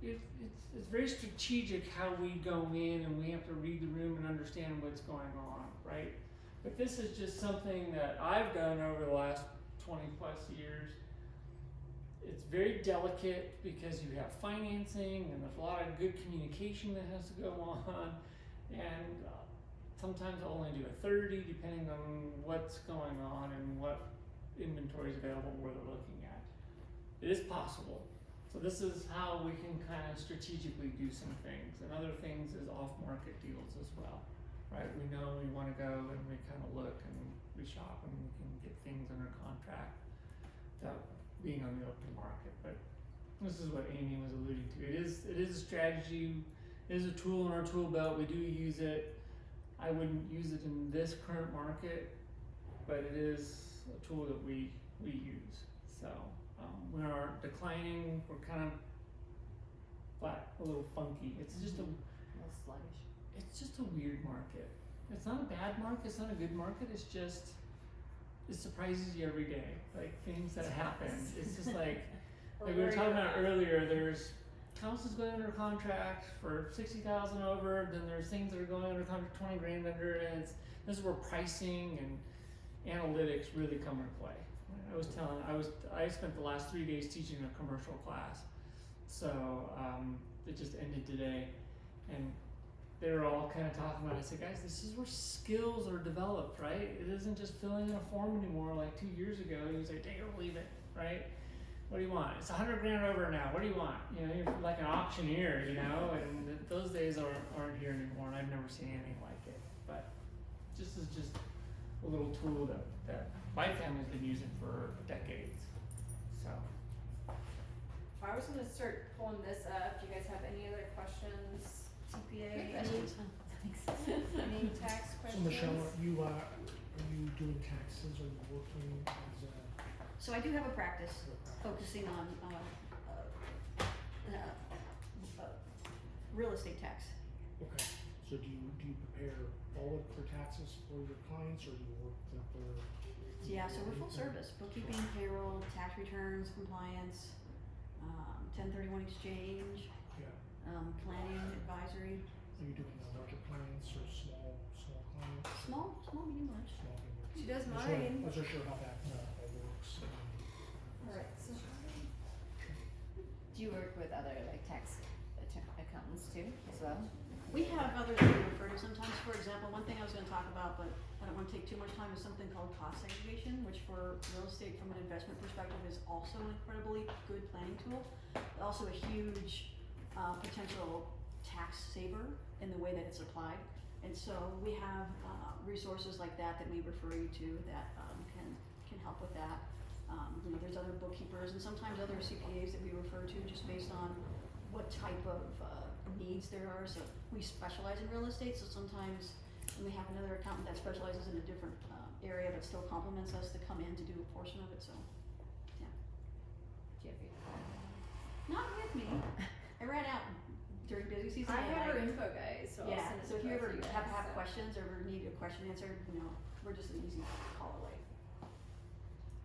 it's very strategic how we go in, and we have to read the room and understand what's going on, right? But this is just something that I've done over the last 20 plus years. It's very delicate because you have financing and there's a lot of good communication that has to go on, and sometimes I'll only do a 30 depending on what's going on and what inventories available where they're looking at. It is possible. So this is how we can kind of strategically do some things, and other things is off-market deals as well, right? We know we want to go and we kind of look and we shop and we can get things under contract without being on the open market. But this is what Amy was alluding to. It is a strategy. It is a tool in our tool belt. We do use it. I wouldn't use it in this current market, but it is a tool that we use. So we are declining. We're kind of flat, a little funky. It's just A little sluggish. it's just a weird market. It's not a bad market. It's not a good market. It's just it surprises you every day. Like things that happen. It's just like we were talking about earlier. There's houses going under contract for $60,000 over. Then there's things that are going under contract $20,000 under. And this is where pricing and analytics really come into play. I spent the last 3 days teaching a commercial class, so it just ended today, and they were all kind of talking about it. I said, guys, this is where skills are developed, right? It isn't just filling in a form anymore like 2 years ago. You say, take it or leave it, right? What do you want? It's $100,000 over now. What do you want? You know, you're like an auctioneer, you know, and those days aren't here anymore, and I've never seen anything like it. But this is just a little tool that my family's been using for decades. So I was gonna start pulling this up. Do you guys have any other questions? CPA, any tax So questions? Michelle, are you doing taxes, are you working as a? So I do have a practice focusing on, real estate tax. Okay, so do you prepare all of for taxes for your clients, or do you work with their? Yeah, so we're full service, bookkeeping, payroll, tax returns, compliance, 1031 exchange, Yeah, planning, advisory, are you doing larger clients or small clients? small, medium, large. Small, medium? She does I mine. wasn't sure how that all works. Alright, so Do you work with other like tax accountants too as well? We have others that we refer to sometimes. For example, one thing I was gonna talk about, but I don't wanna take too much time, is something called cost segregation, which for real estate from an investment perspective is also an incredibly good planning tool. Also a huge, potential tax saver in the way that it's applied. And so we have, resources like that we refer you to that, can help with that. You know, there's other bookkeepers and sometimes other CPAs that we refer to just based on what type of, needs there are. So we specialize in real estate, so sometimes when we have another accountant that specializes in a different area but still complements us to come in to do a portion of it, so, yeah. Do you have your? Not with me. I ran out during busy season. I and have her info, guys, so I'll Yeah, send it so if to you both ever of you have guys, so. questions or ever need a question answered, you know, we're just an easy call away.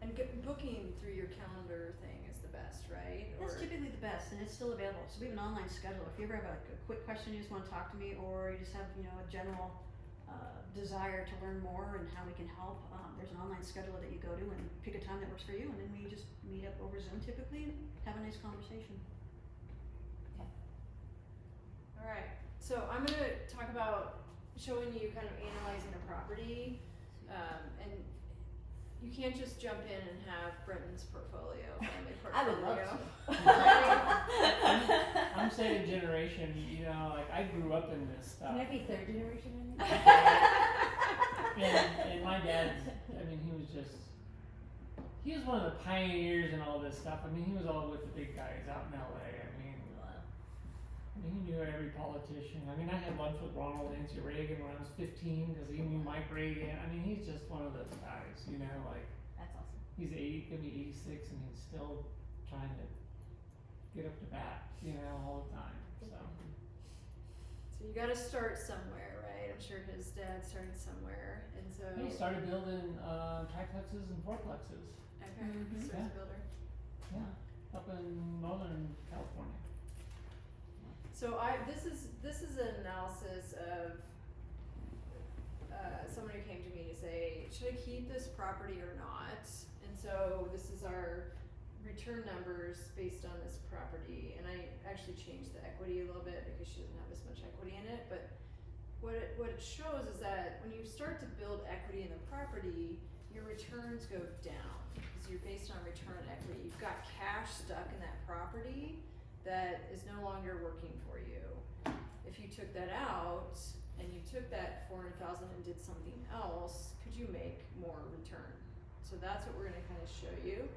And booking through your calendar thing is the best, right? That's typically the best, and it's still available. So we have an online schedule. If you ever have a quick question you just want to talk to me, or you just have, you know, a general desire to learn more and how we can help, there's an online schedule that you go to and pick a time that works for you, and then we just meet up over Zoom typically and have a nice conversation. Alright, so I'm gonna talk about showing you kind of analyzing a property, and you can't just jump in and have Brenton's portfolio, family I would love portfolio. I'm second generation, you know, like I grew up in this stuff. Can I be third generation in it? And my dad, I mean, he was one of the pioneers in all this stuff. I mean, he was all with the big guys out in LA. I mean, he knew every politician. I mean, I had lunch with Ronald Nancy Reagan when I was 15 because he knew Mike Reagan. I mean, he's just one of those guys, you know, like That's awesome. he's gonna be 86 and he's still trying to get up to bat, you know, all the time. So. So you gotta start somewhere, right? I'm sure his dad started somewhere, and so. He started building triplexes and fourplexes. Okay, Mhm. so he's a builder. Yeah, up in Northern California. So this is an analysis of someone who came to me to say, should I keep this property or not? And so this is our return numbers based on this property, and I actually changed the equity a little bit because she doesn't have as much equity in it. But what it shows is that when you start to build equity in the property, your returns go down, because you're based on return equity. You've got cash stuck in that property that is no longer working for you. If you took that out, and you took that 400,000 and did something else, could you make more return? So that's what we're gonna kinda show you.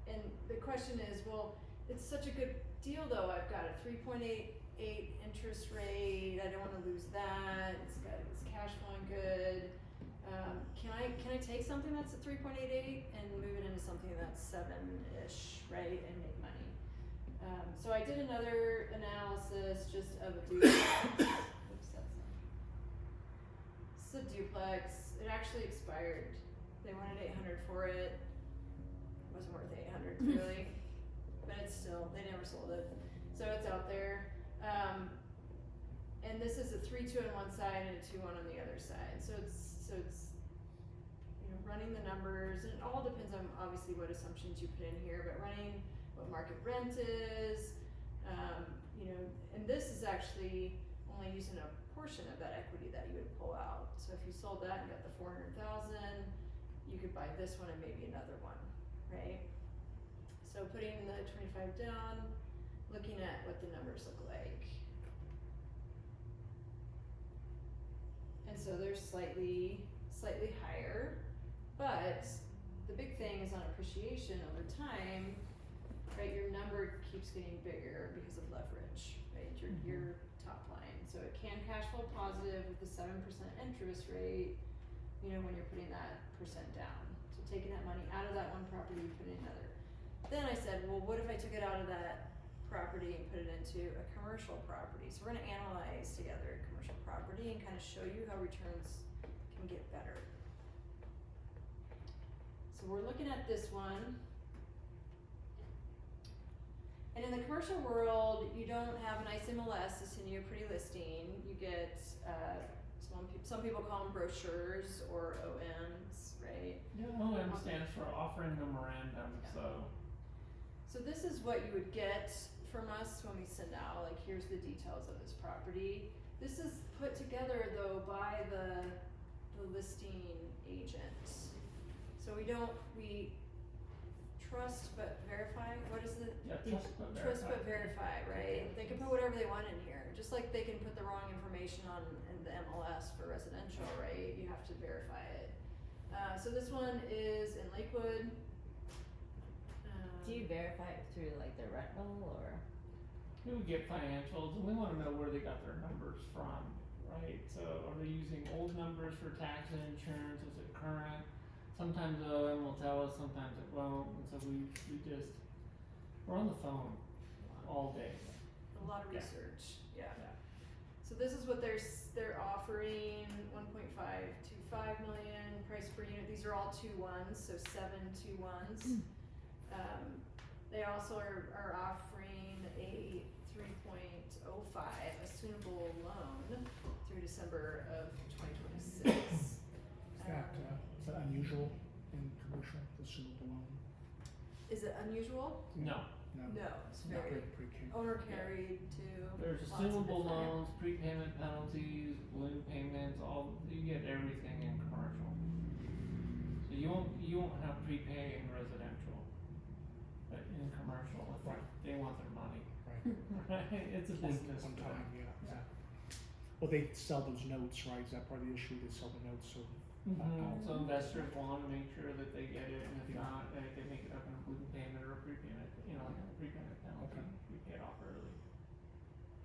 And the question is, well, it's such a good deal though, I've got a 3.88 interest rate, I don't wanna lose that, it's cash flowing good. Can I take something that's at 3.88 and move it into something that's 7-ish, right, and make money? So I did another analysis just of a duplex. Oops, that's not. It's a duplex. It actually expired. They wanted 800 for it. It wasn't worth 800 really, but it's still, they never sold it. So it's out there. And this is a 3-2 on one side and a 2-1 on the other side. So it's you know, running the numbers, and it all depends on obviously what assumptions you put in here, but running what market rent is, you know, and this is actually only using a portion of that equity that you would pull out. So if you sold that and got the 400,000, you could buy this one and maybe another one, right? So putting the 25 down, looking at what the numbers look like. And so they're slightly higher, but the big thing is on appreciation over time, right? Your number keeps getting bigger because of leverage, right? Your top line. So it can cash flow positive with the 7% interest rate, you know, when you're putting that percent down. So taking that money out of that one property, you put in another. Then I said, well, what if I took it out of that property and put it into a commercial property? So we're gonna analyze together a commercial property and kind of show you how returns can get better. So we're looking at this one. And in the commercial world, you don't have a nice MLS to send you a pretty listing. You get, some people call them brochures or OMs, right? Yeah, OM stands for offering memorandum, Yeah. So this is what you would get from us when we send out, like, here's the details of this property. This is put together though by the listing agent. So we trust but verify, what is it? Yeah, trust but verify. Trust but verify, right? They can put whatever they want in here, just like they can put the wrong information on in the MLS for residential, right? You have to verify it. So this one is in Lakewood. Do you verify it through like their rental or? We would get financials, and we wanna know where they got their numbers from, right? So are they using old numbers for tax and insurance, is it current? Sometimes the OM will tell us, sometimes it won't, and so we're on the phone all day. A lot of Yeah. research, yeah. Yeah. So this is what they're offering, 1.525 million price per unit. These are all 2-1s, so 7 2-1s. They also are offering a 3.05 assumable loan through December of 2026. Is that unusual in commercial, assumable loan? Is it unusual? No, No. No, it's Not very pretty keen. owner carried too. there's lots of assumable different- loans, prepayment penalties, balloon payments, you get everything in commercial. So you won't have prepay in residential, but in commercial, if Right. they want their money, Right. right? It's a business. On for time, them. yeah. Well, they sell those notes, right? Is that part of the issue? They sell the notes, so. So investors wanna make sure that they get it, and if Yeah. not, they can make it up in a balloon payment or a prepayment, like a prepayment penalty, Okay. we pay it off early.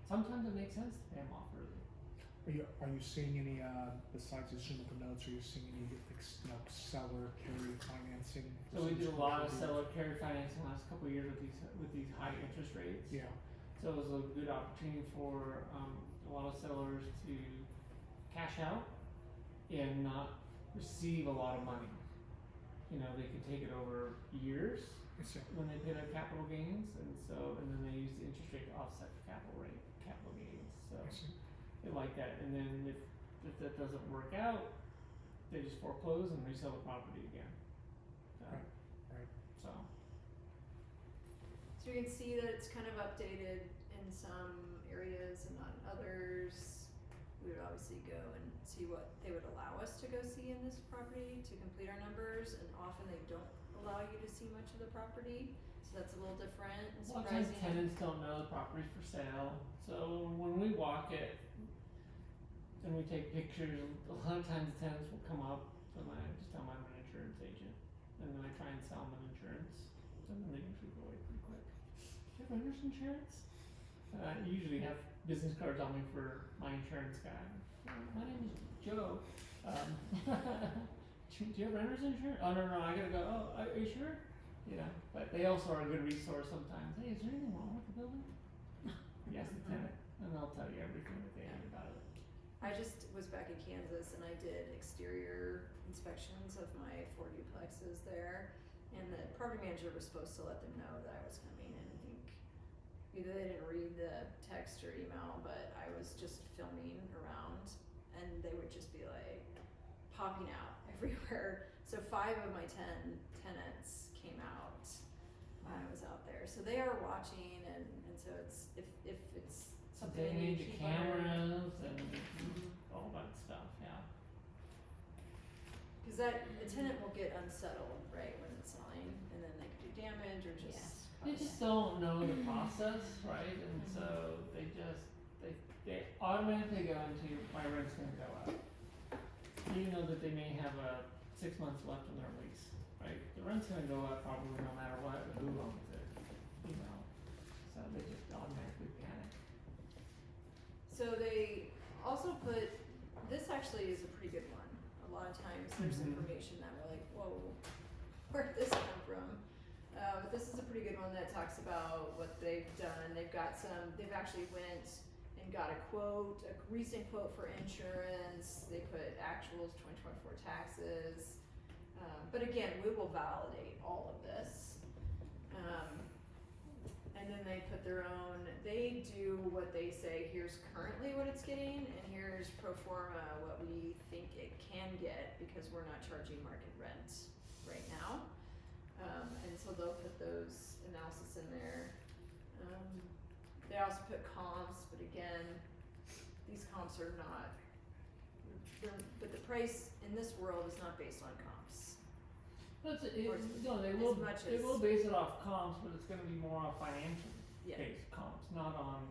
Sometimes it makes sense to pay them off early. Are you seeing any, besides assumable notes, are you seeing any, seller carry financing? for So we some did a lot of commercial seller carry financing the last couple of years with these high interest rates. deals? Yeah, So it was a good opportunity for, a lot of sellers to cash out and not receive a lot of money. You know, they could take it over years I see. when they pay their capital gains, and then they use the interest rate to offset the capital gains, so I see. they like that, and then if that doesn't work out, they just foreclose and resell the property again. Right, right. So, So you can see that it's kind of updated in some areas and not in others. we would obviously go and see what they would allow us to go see in this property to complete our numbers, and often they don't allow you to see much of the property, so that's a little different and A lot of times surprising. tenants don't know the property's for sale, so when we walk it and we take pictures, a lot of times tenants will come up and I just tell them I'm an insurance agent, and then I try and sell them an insurance, and then they usually go away pretty quick. Do you have renter's insurance? I usually have business cards on me for my insurance guy. My name is Joe. Do you have renter's insurance? Oh, no, I gotta go. Oh, are you sure? You know, but they also are a good resource sometimes. Hey, is there anything wrong with the building? Yes, the tenant, and they'll tell you everything that they have about it. I just was back in Kansas and I did exterior inspections of my 4 duplexes there, and the property manager was supposed to let them know that I was coming, and I think either they didn't read the text or email, but I was just filming around and they would just be like popping out everywhere. So 5 of my 10 tenants came out when I was out there, so they are watching, and so it's if it's something They they need need to the keep under. cameras and all that stuff, yeah. Cause that, a tenant will get unsettled, right, when it's selling, and then they could do damage or just They cause. just don't know the process, right? And so they automatically go into my rent's gonna go up. Even though that they may have 6 months left on their lease, right? The rent's gonna go up probably no matter what, who owns it, you know? So they just automatically panic. So they also put, this actually is a pretty good one. A lot of times there's Mhm. information that we're like, whoa, where'd this come from? But this is a pretty good one that talks about what they've done. They've got they've actually went and got a quote, a recent quote for insurance. They put actuals 2024 taxes. But again, we will validate all of this. And then they put their own, they do what they say, here's currently what it's getting, and here's pro forma what we think it can get, because we're not charging market rent right now. And so they'll put those analysis in there. They also put comps, but again, these comps are not, but the price in this world is not based on comps. That's Or no, they as will much they as- will base it off comps, but it's gonna be more off financial Yeah, based comps, not on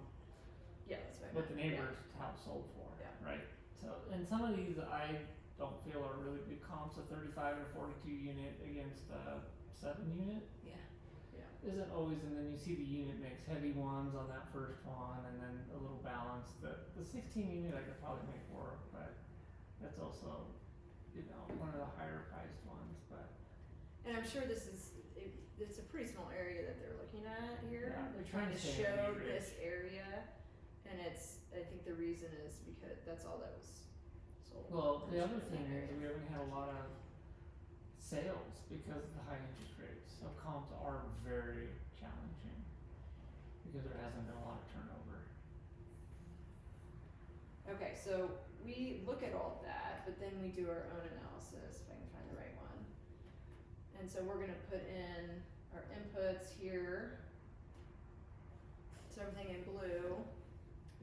yeah, that's what I what the meant. neighbor's house sold for, Yeah. right? So, and some of these I don't feel are really good comps. A 35 or 42 unit against a 7 unit Yeah, isn't always, and then you see the unit mix, heavy ones on that first one, and then a little balance. The 16 unit I could probably make work, but that's also, you know, one of the higher priced ones, but. and I'm sure this is, it's a pretty small area that they're looking at here. Yeah, They're we're trying to trying to stay in show the this ridge. area, and I think the reason is because that's all that was sold. Well, the other in thing that is area. we haven't had a lot of sales because of the high interest rates, so comps are very challenging because there hasn't been a lot of turnover. Okay, so we look at all of that, but then we do our own analysis, if I can find the right one. And so we're gonna put in our inputs here. So everything in blue.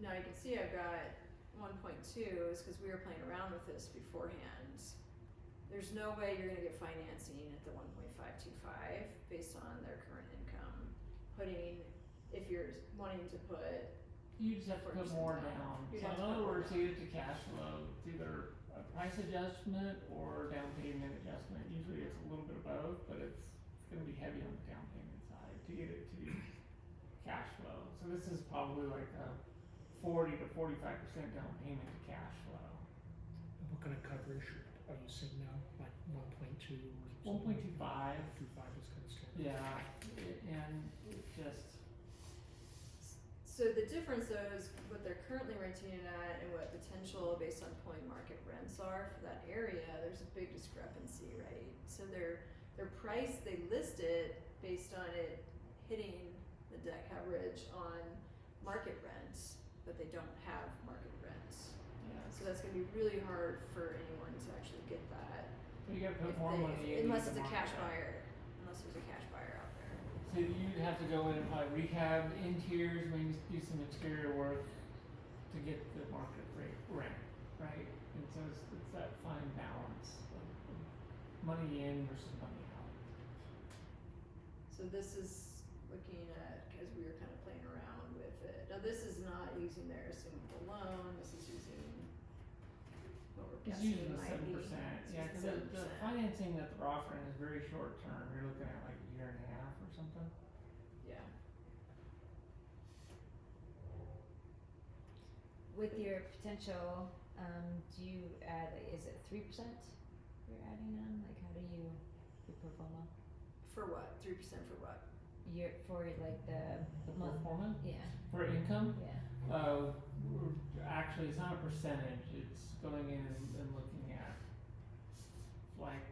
Now you can see I've got 1.2 is because we were playing around with this beforehand. There's no way you're gonna get financing at the 1.525 based on their current income. If you're wanting to put, You just have to put 40% more down. down. You'd So have in to put other more words, down. to get to cash flow, it's either a price adjustment or down payment adjustment. Usually it's a little bit of both, but it's gonna be heavy on the down payment side to get it to be cash flow. So this is probably like a 40 to 45% down payment to cash flow. What kind of coverage are you seeing now, like 1.2 or? 1.25. 1.25 is kind of standard. Yeah, and it's just, so the difference though is what they're currently renting it at and what potential based on pulling market rents are for that area, there's a big discrepancy, right? So their price, they list it based on it hitting the debt coverage on market rent, but they don't have market rent. yeah. So that's gonna be really hard for anyone to actually get that. So you gotta put if more they- money in. Unless it's a cash buyer, unless there's a cash buyer out there. So you'd have to go in and probably rehab interiors, maybe do some exterior work, to get the market rate rent, right? And so it's that fine balance of money in versus money out. So this is looking at, cause we were kind of playing around with it. Now this is not using their assumable loan, this is using what we're It's guessing usually might be. 7%, It's yeah, cause using the 7%. financing that they're offering is very short term, you're looking at like a year and a half or something. Yeah, With your potential, do you add, like, is it 3% you're adding on? Like, how do you, your pro forma? for what, 3% for what? Your, for like the Pro month, forma yeah, for income, yeah, we're actually, it's not a percentage, it's going in and looking at like,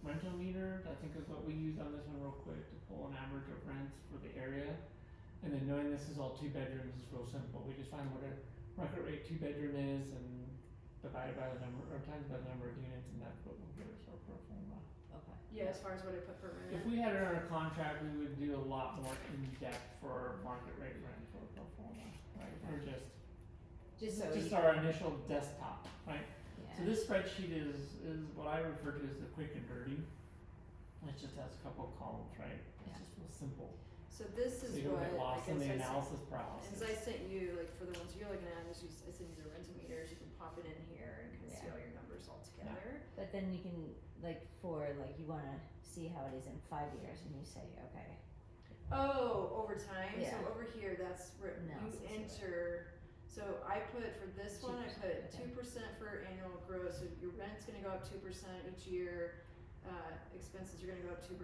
rental meter, I think is what we use on this one real quick to pull an average of rents for the area. And then knowing this is all 2 bedrooms is real simple, we just find what a market rate 2 bedroom is and divide it by the number, or times by the number of units, and that's what will give us our pro forma. okay. Yeah, as far as what I put per If minute. we had it under contract, we would do a lot more in-depth for market rate rent for a pro forma, right? Or Just so just you, our initial desktop, right? yeah. So this spreadsheet is what I refer to as the quick and dirty. It just has a couple of columns, right? It's Yeah. just real simple. So this So is you don't what, get lost in the I analysis sent, paralysis. as I sent you, like for the ones you're looking at, is I sent you the rental meters, you can pop it in here and kind of see Yeah. all your numbers all together. But then you can, like, for, like, you wanna see how it is in 5 years, and you say, okay, Oh, over time, so Yeah. over here, that's where Analysis you of it. enter, so I put, for this one, I 2%, put okay. 2% for annual growth, so your rent's gonna go up 2% each year. Expenses are gonna go up 2%,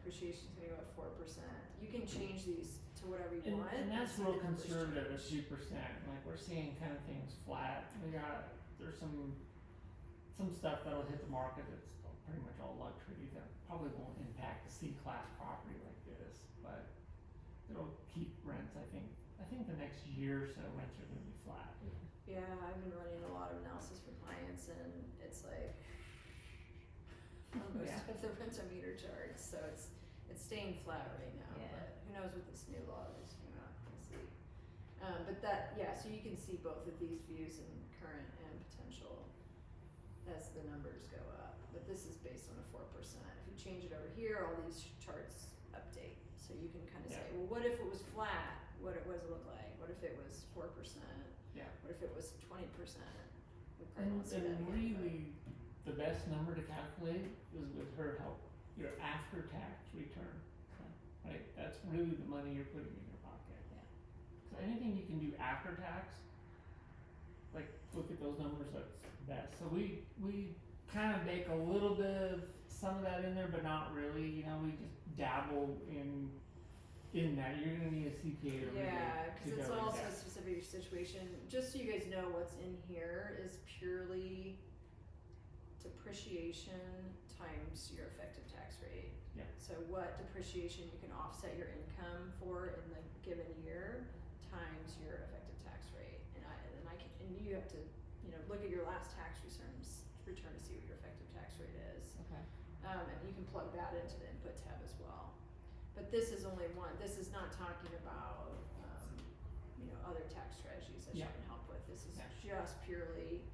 appreciation's gonna go up 4%. You can change these to whatever you want. And that's see real the numbers conservative at change. 2%, like we're seeing kind of things flat, there's some stuff that'll hit the market that's pretty much all luxury that probably won't impact a C-class property like this, but it'll keep rents, I think the next year or so rents are gonna be flat. Yeah, I've been running a lot of analysis for clients and it's like, most Yeah. of the rent-a-meter charts, so it's staying flat right now, Yeah. but who knows what this new law is, we'll see. But that, yeah, so you can see both of these views in current and potential as the numbers go up, but this is based on a 4%. If you change it over here, all these charts update, so you can kinda say, well, what if it was flat, what it was look like, what if it was 4%? Yeah. What if it was 20%? We probably And, won't see that and again, but- really, the best number to calculate is with her help, your after-tax return, right? That's really the money you're putting in your pocket. Yeah. So anything you can do after tax, like, look at those numbers, that's best. So we kind of bake a little bit of some of that in there, but not really, we just dabble in that. You're gonna need a CPA to really, Yeah, to cause go it's in also depth. specific to your situation, just so you guys know, what's in here is purely depreciation times your effective tax rate. Yeah. So what depreciation you can offset your income for in the given year times your effective tax rate. And you have to, look at your last tax return to see what your effective tax rate is. Okay. And you can plug that into the input tab as well. But this is only one, this is not talking about, other tax strategies that you Yeah. can help with. This is Yeah. just purely,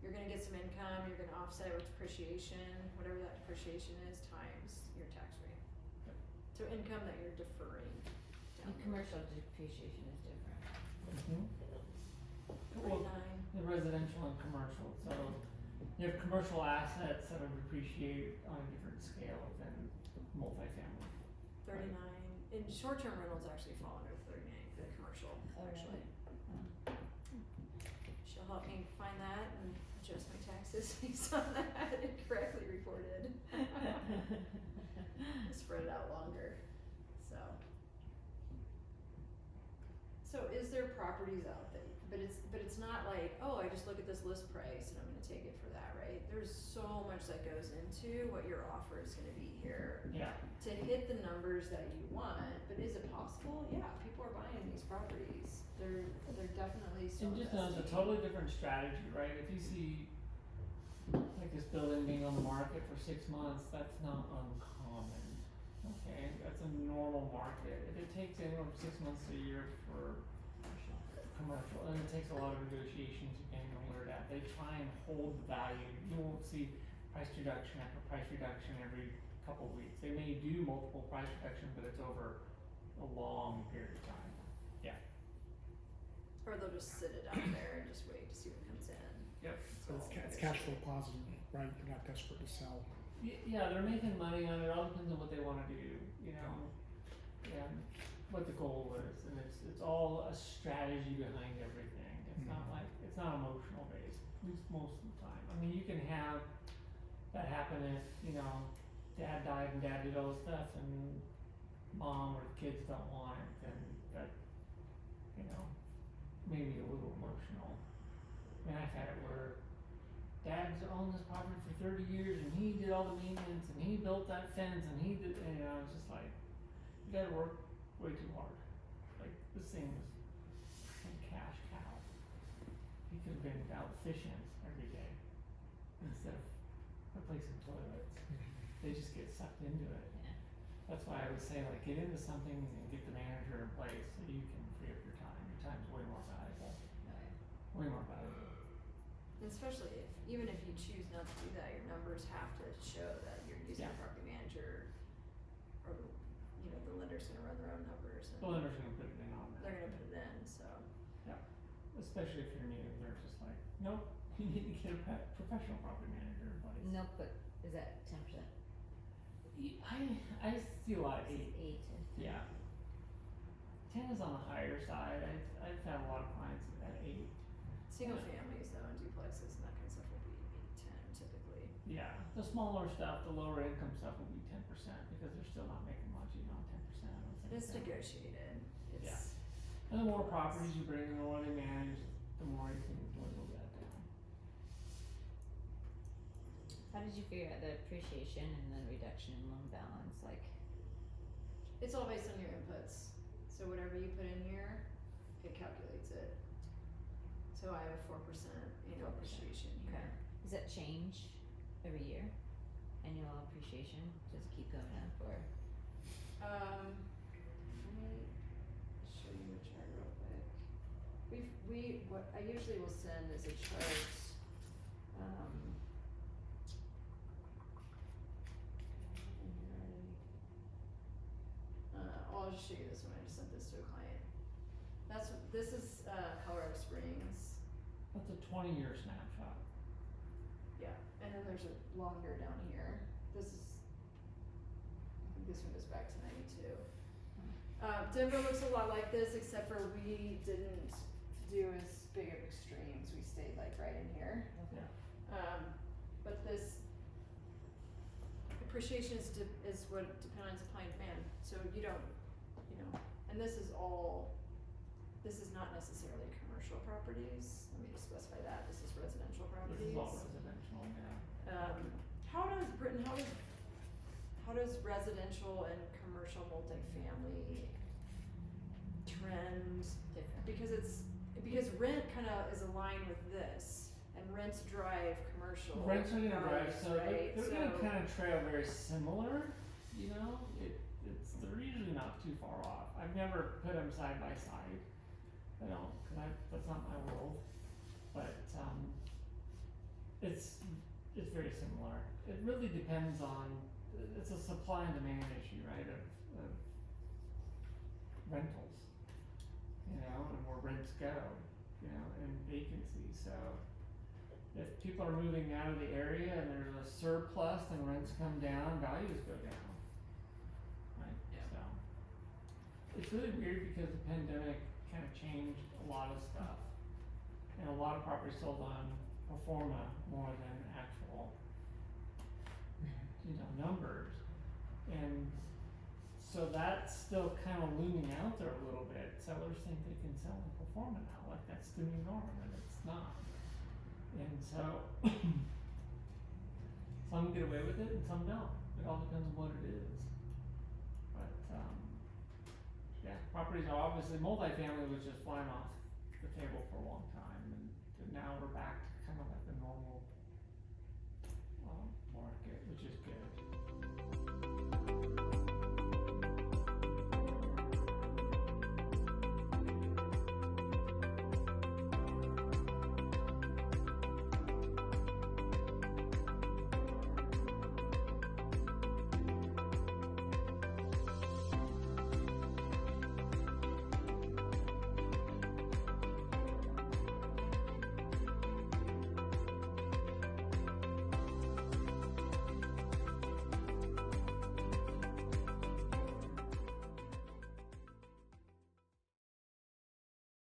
you're gonna get some income, you're gonna offset it with depreciation, whatever that depreciation is, times your tax rate. Yep. So income that you're deferring down And the road. commercial depreciation is different. Mhm. Well, 39, the residential and commercial, so you have commercial assets that will depreciate on a different scale than multifamily. 39, and short-term rentals actually fall under 39 for the commercial, Oh, really? actually. Oh. She'll help me find that and adjust my taxes based on that and correctly reported. Spread it out longer, so. So is there properties out there, but it's not like, oh, I just look at this list price and I'm gonna take it for that, right? There's so much that goes into what your offer is gonna be here Yeah, to hit the numbers that you want, but is it possible? Yeah, people are buying these properties, they're definitely still and just as a investing. totally different strategy, right? If you see like this building being on the market for 6 months, that's not uncommon. Okay, that's a normal market. If it takes anywhere from 6 months to a year for commercial, and it takes a lot of negotiations depending on where it's at. They try and hold the value. You won't see price reduction after price reduction every couple of weeks. They may do multiple price reduction, but it's over a long period of time. Or they'll just sit it out there and just wait to see what comes in. Yep. So it's cash flow positive, right? You're not desperate to sell. Yeah, they're making money on it. It all depends on what they want to do, you know, and what the goal is, and it's all a strategy behind everything. It's not like it's not emotional based, at least most of the time. I mean, you can have that happen if dad died and dad did all this stuff, and mom or the kids don't want it, then that maybe a little emotional. I mean, I've had it where dad's owned this property for 30 years and he did all the maintenance and he built that fence and he did, and it's just like, you gotta work way too hard. Like, this thing was a cash cow. He could have been out fishing every day instead of replacing toilets. They just get sucked into it. Yeah. That's why I would say, like, get into something and get the manager in place so you can free up your time. Your time's way more valuable. Way more valuable. And especially even if you choose not to do that, your numbers have to show that you're using a property manager, or the lender's gonna run their own numbers and The lender's gonna put it in on they're that. gonna put it in, so. Especially if you're new, they're just like, nope, you need to get a professional property manager in place. Nope, but is that 10%? I see a lot of 8. 8 to 10. Yeah. 10 is on the higher side. I've had a lot of clients at 8. Single families though, and duplexes and that kind of stuff will be 10 typically. Yeah. The smaller stuff, the lower income stuff will be 10% because they're still not making much even on 10%. It's negotiated, it's. And the more properties you bring, the more they manage, the more you can dwindle that down. How did you figure out the appreciation and the reduction in loan balance? Like, It's all based on your inputs, so whatever you put in here, it calculates it. So I have a 4% annual 4%, appreciation okay. here. Does that change every year? Annual appreciation? Does it keep going up or? Let me show you a chart real quick. What I usually will send is a chart, I'll just show you this one, I just sent this to a client. This is, Colorado Springs, That's a 20-year snapshot. yeah, and then there's a longer down here, I think this one goes back to 92. Denver looks a lot like this, except for we didn't do as big of extremes, we stayed like right in here. Okay. But this appreciation is what depends on supply and demand, so you don't, and this is not necessarily commercial properties, let me just specify that, this is residential properties. This is all residential, yeah. How does residential and commercial multifamily trend? Different. Because rent kinda is aligned with this, and rents drive commercial. Rents are gonna drive, values, so right? they're gonna kind of trail very similar, they're usually not too far off. I've never put them side by side. I don't, that's not my world, but, it's very similar. It really depends on, it's a supply and demand issue, right, of rentals, and where rents go, and vacancy, so if people are moving out of the area and there's a surplus, then rents come down, values go down, right, so. It's really weird because the pandemic kind of changed a lot of stuff, and a lot of properties sold on pro forma more than actual, numbers, and so that's still kind of looming out there a little bit. Sellers think they can sell in pro forma now, like that's the new norm, and it's not. And so, some get away with it and some don't. It all depends on what it is. But, properties are obviously, multifamily was just flying off the table for a long time, and now we're back to kind of like the normal